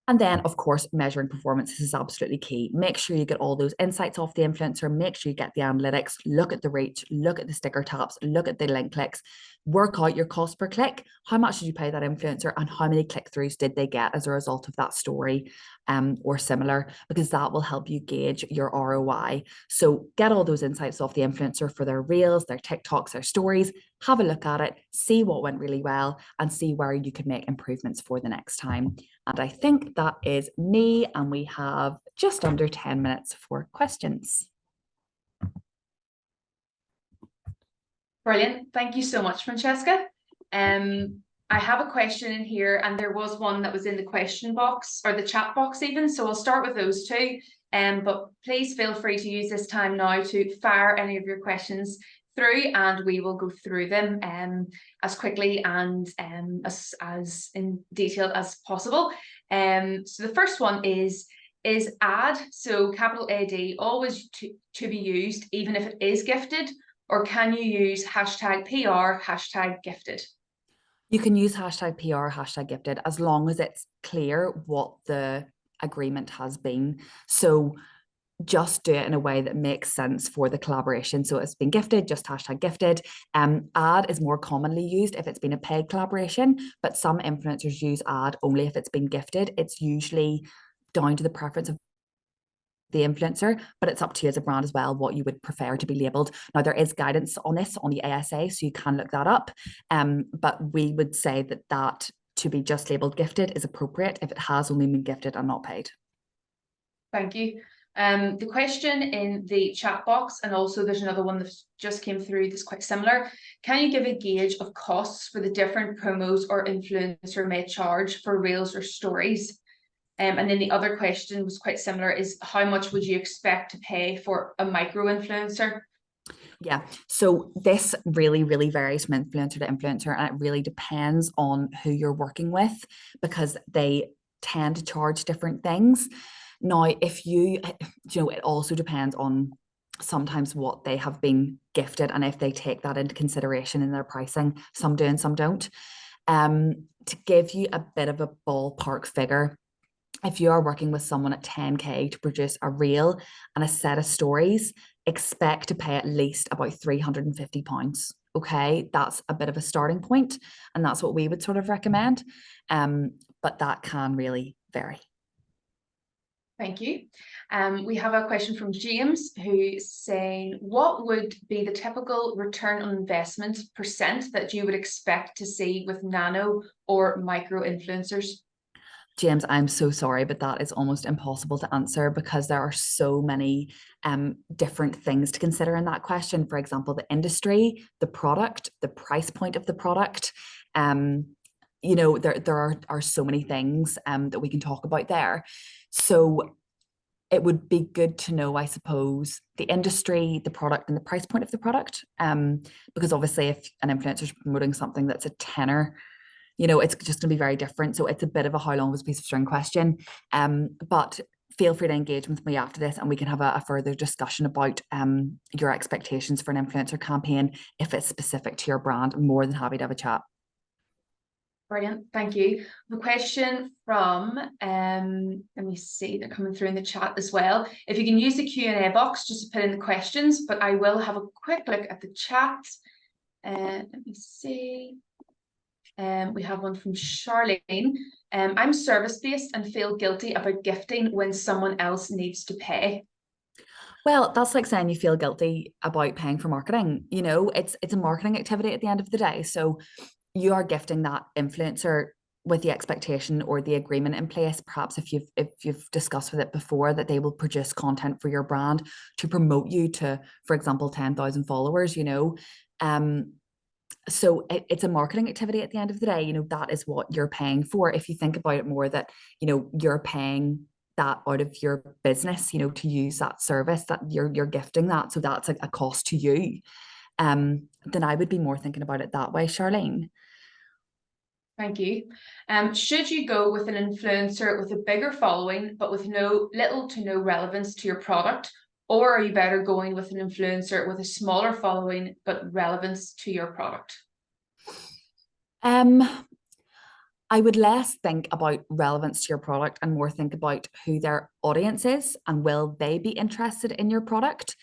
Speaker 2: And then, of course, measuring performance is absolutely key. Make sure you get all those insights off the influencer. Make sure you get the analytics, look at the reach, look at the sticker taps, look at the link clicks, work out your cost per click. How much did you pay that influencer and how many click-throughs did they get as a result of that story or similar, because that will help you gauge your ROI. So get all those insights off the influencer for their reels, their TikToks, their stories. Have a look at it, see what went really well, and see where you could make improvements for the next time. And I think that is me, and we have just under 10 minutes for questions.
Speaker 1: Brilliant. Thank you so much, Francesca. I have a question in here, and there was one that was in the question box or the chat box even. So I'll start with those two. But please feel free to use this time now to fire any of your questions through, and we will go through them as quickly and as in detail as possible. So the first one is ad, so capital AD, always to be used even if it is gifted, or can you use hashtag PR, hashtag gifted?
Speaker 2: You can use hashtag PR, hashtag gifted, as long as it's clear what the agreement has been. So just do it in a way that makes sense for the collaboration. So it's been gifted, just hashtag gifted. Ad is more commonly used if it's been a paid collaboration, but some influencers use ad only if it's been gifted. It's usually down to the preference of the influencer, but it's up to you as a brand as well what you would prefer to be labeled. Now, there is guidance on this on the ASA, so you can look that up. But we would say that to be just labeled gifted is appropriate if it has only been gifted and not paid.
Speaker 1: Thank you. The question in the chat box, and also there's another one that just came through that's quite similar. Can you give a gauge of costs for the different promos or influencer may charge for reels or stories? And then the other question was quite similar, is how much would you expect to pay for a micro influencer?
Speaker 2: Yeah, so this really, really varies from influencer to influencer, and it really depends on who you're working with, because they tend to charge different things. Now, if it also depends on sometimes what they have been gifted and if they take that into consideration in their pricing. Some do and some don't. To give you a bit of a ballpark figure, if you are working with someone at 10K to produce a reel and a set of stories, expect to pay at least about £350. Okay, that's a bit of a starting point, and that's what we would sort of recommend. But that can really vary.
Speaker 1: Thank you. We have a question from James, who's saying, what would be the typical return on investment % that you would expect to see with nano or micro influencers?
Speaker 2: James, I'm so sorry, but that is almost impossible to answer because there are so many different things to consider in that question. For example, the industry, the product, the price point of the product. There are so many things that we can talk about there. So it would be good to know, I suppose, the industry, the product, and the price point of the product. Because obviously, if an influencer is promoting something that's a tenner, it's just going to be very different. So it's a bit of a how long was a piece of string question. But feel free to engage with me after this, and we can have a further discussion about your expectations for an influencer campaign if it's specific to your brand. I'm more than happy to have a chat.
Speaker 1: Brilliant, thank you. The question from, let me see, they're coming through in the chat as well. If you can use the Q&A box just to put in the questions, but I will have a quick look at the chat. Let me see. We have one from Charlene. I'm service-based and feel guilty about gifting when someone else needs to pay.
Speaker 2: Well, that's like saying you feel guilty about paying for marketing. It's a marketing activity at the end of the day. So you are gifting that influencer with the expectation or the agreement in place, perhaps if you've discussed with it before, that they will produce content for your brand to promote you to, for example, 10,000 followers, So it's a marketing activity at the end of the day. That is what you're paying for. If you think about it more, that, you're paying that out of your business, to use that service, that you're gifting that. So that's a cost to you. Then I would be more thinking about it that way, Charlene.
Speaker 1: Thank you. Should you go with an influencer with a bigger following, but with little to no relevance to your product? Or are you better going with an influencer with a smaller following, but relevance to your product?
Speaker 2: I would less think about relevance to your product and more think about who their audience is and will they be interested in your product,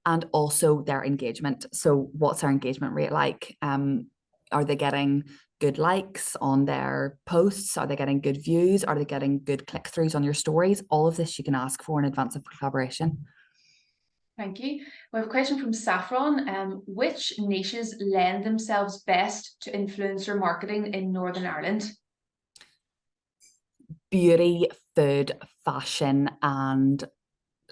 Speaker 2: and also their engagement. So what's their engagement rate like? Are they getting good likes on their posts? Are they getting good views? Are they getting good click-throughs on your stories? All of this you can ask for in advance of collaboration.
Speaker 1: Thank you. We have a question from Saffron. Which niches lend themselves best to influencer marketing in Northern Ireland?
Speaker 2: Beauty, food, fashion, and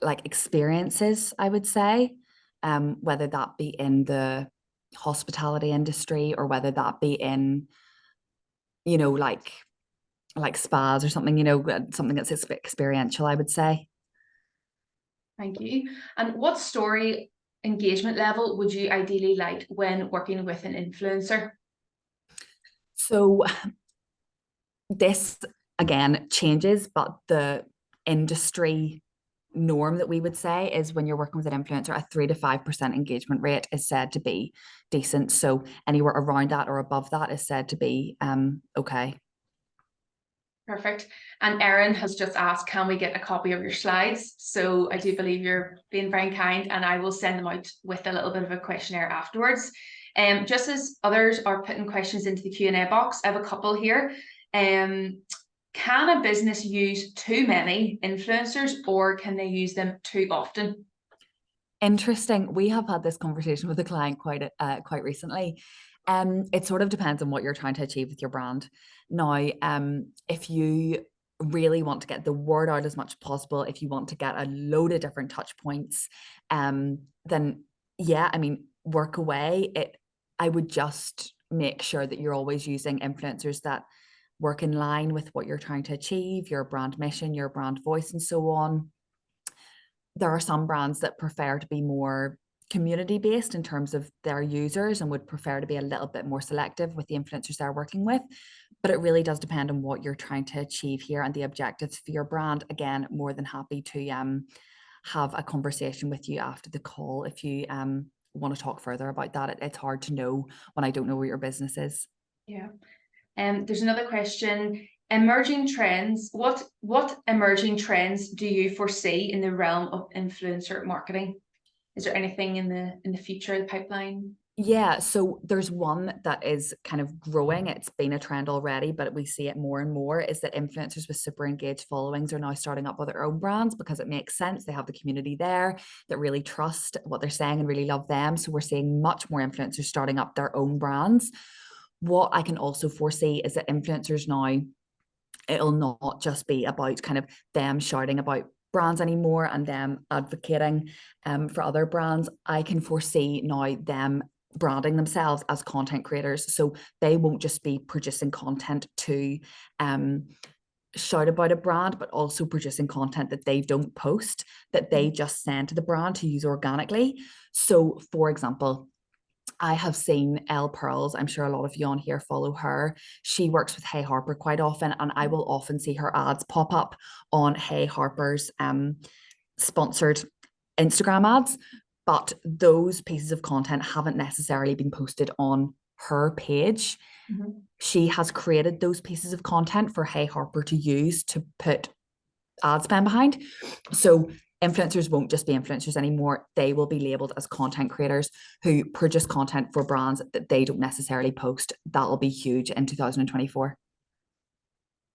Speaker 2: like experiences, I would say, whether that be in the hospitality industry or whether that be in, like spas or something, something that's experiential, I would say.
Speaker 1: Thank you. And what story engagement level would you ideally like when working with an influencer?
Speaker 2: So this again changes, but the industry norm that we would say is when you're working with an influencer, a 3 to 5% engagement rate is said to be decent. So anywhere around that or above that is said to be okay.
Speaker 1: Perfect. And Erin has just asked, can we get a copy of your slides? So I do believe you're being very kind, and I will send them out with a little bit of a questionnaire afterwards. Just as others are putting questions into the Q&A box, I have a couple here. Can a business use too many influencers, or can they use them too often?
Speaker 2: Interesting. We have had this conversation with a client quite recently. It sort of depends on what you're trying to achieve with your brand. Now, if you really want to get the word out as much as possible, if you want to get a load of different touch points, then yeah, I mean, work away. I would just make sure that you're always using influencers that work in line with what you're trying to achieve, your brand mission, your brand voice, and so on. There are some brands that prefer to be more community based in terms of their users and would prefer to be a little bit more selective with the influencers they're working with. But it really does depend on what you're trying to achieve here and the objectives for your brand. Again, more than happy to have a conversation with you after the call if you want to talk further about that. It's hard to know when I don't know where your business is.
Speaker 1: Yeah. There's another question. Emerging trends. What emerging trends do you foresee in the realm of influencer marketing? Is there anything in the future, the pipeline?
Speaker 2: Yeah, so there's one that is kind of growing. It's been a trend already, but we see it more and more, is that influencers with super engaged followings are now starting up with their own brands because it makes sense. They have the community there that really trust what they're saying and really love them. So we're seeing much more influencers starting up their own brands. What I can also foresee is that influencers now, it'll not just be about kind of them shouting about brands anymore and them advocating for other brands. I can foresee now them branding themselves as content creators. So they won't just be producing content to shout about a brand, but also producing content that they don't post, that they just send to the brand to use organically. So for example, I have seen Elle Pearls. I'm sure a lot of you on here follow her. She works with Hey Harper quite often, and I will often see her ads pop up on Hey Harper's sponsored Instagram ads. But those pieces of content haven't necessarily been posted on her page. Mm-hmm. She has created those pieces of content for Hey Harper to use to put ad spend behind. So influencers won't just be influencers anymore. They will be labeled as content creators who produce content for brands that they don't necessarily post. That'll be huge in 2024.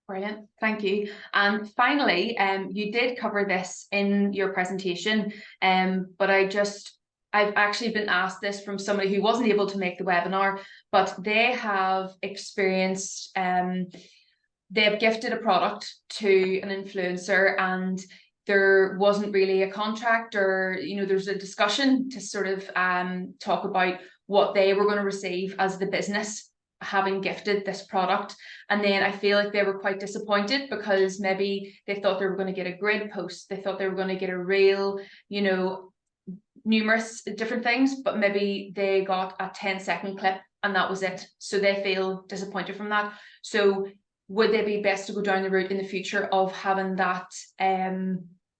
Speaker 1: Brilliant, thank you. And finally, you did cover this in your presentation, but I've actually been asked this from somebody who wasn't able to make the webinar, but they have experienced, they've gifted a product to an influencer and there wasn't really a contract, or there's a discussion to sort of talk about what they were going to receive as the business having gifted this product. And then I feel like they were quite disappointed because maybe they thought they were going to get a grid post, they thought they were going to get a reel, numerous different things, but maybe they got a 10-second clip and that was it. So they feel disappointed from that. So would they be best to go down the route in the future of having that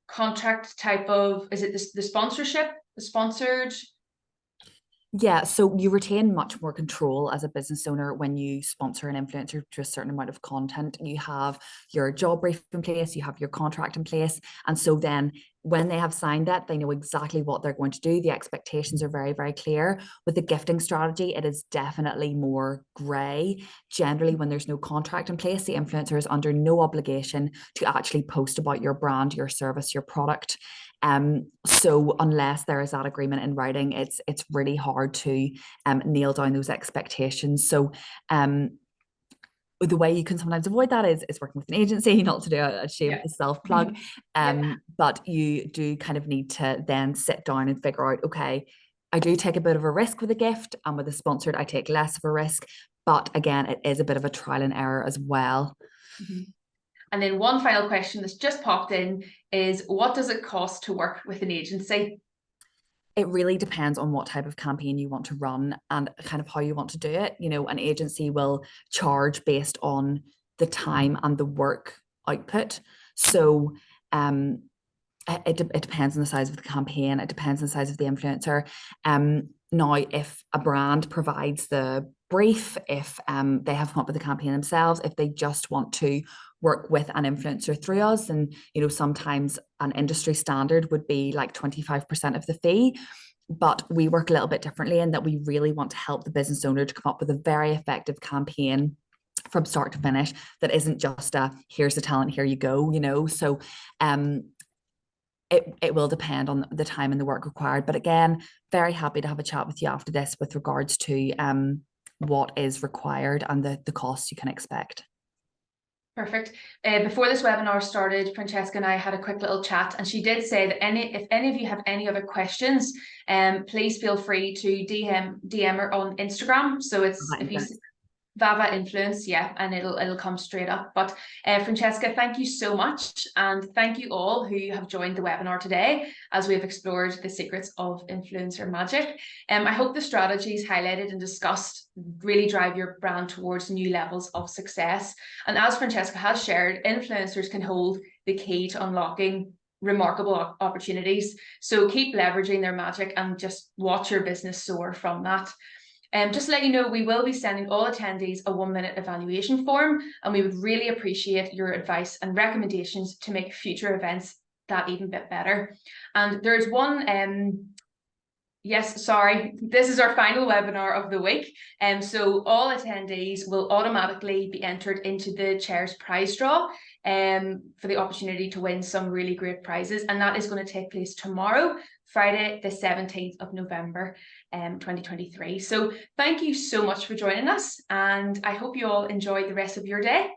Speaker 1: contract type of, is it the sponsorship, the sponsored?
Speaker 2: Yeah, so you retain much more control as a business owner when you sponsor an influencer to a certain amount of content. You have your job brief in place, you have your contract in place. And so then when they have signed that, they know exactly what they're going to do. The expectations are very, very clear. With the gifting strategy, it is definitely more grey. Generally, when there's no contract in place, the influencer is under no obligation to actually post about your brand, your service, your product. So unless there is that agreement in writing, it's really hard to nail down those expectations. So the way you can sometimes avoid that is working with an agency, not to do a shameless self-plug. But you do kind of need to then sit down and figure out, okay, I do take a bit of a risk with a gift, and with a sponsored, I take less of a risk. But again, it is a bit of a trial and error as well.
Speaker 1: And then one final question that's just popped in is, what does it cost to work with an agency?
Speaker 2: It really depends on what type of campaign you want to run and kind of how you want to do it. You know, an agency will charge based on the time and the work output. So it depends on the size of the campaign. It depends on the size of the influencer. Now, if a brand provides the brief, if they have come up with the campaign themselves, if they just want to work with an influencer through us, and you know, sometimes an industry standard would be like 25% of the fee. But we work a little bit differently in that we really want to help the business owner to come up with a very effective campaign from start to finish that isn't just a here's the talent, here you go, you know. So it will depend on the time and the work required. But again, very happy to have a chat with you after this with regards to what is required and the costs you can expect.
Speaker 1: Perfect. Before this webinar started, Francesca and I had a quick little chat, and she did say that if any of you have any other questions, please feel free to DM her on Instagram. So it's if you VAVA Influence, yeah, and it'll come straight up. But Francesca, thank you so much, and thank you all who have joined the webinar today as we have explored the secrets of influencer magic. I hope the strategies highlighted and discussed really drive your brand towards new levels of success. And as Francesca has shared, influencers can hold the key to unlocking remarkable opportunities. So keep leveraging their magic and just watch your business soar from that. Just to let you know, we will be sending all attendees a 1-minute evaluation form, and we would really appreciate your advice and recommendations to make future events that even bit better. And there's one, yes, sorry, this is our final webinar of the week. So all attendees will automatically be entered into the chair's prize draw for the opportunity to win some really great prizes. And that is going to take place tomorrow, Friday, the 17th of November, 2023. So thank you so much for joining us, and I hope you all enjoy the rest of your day.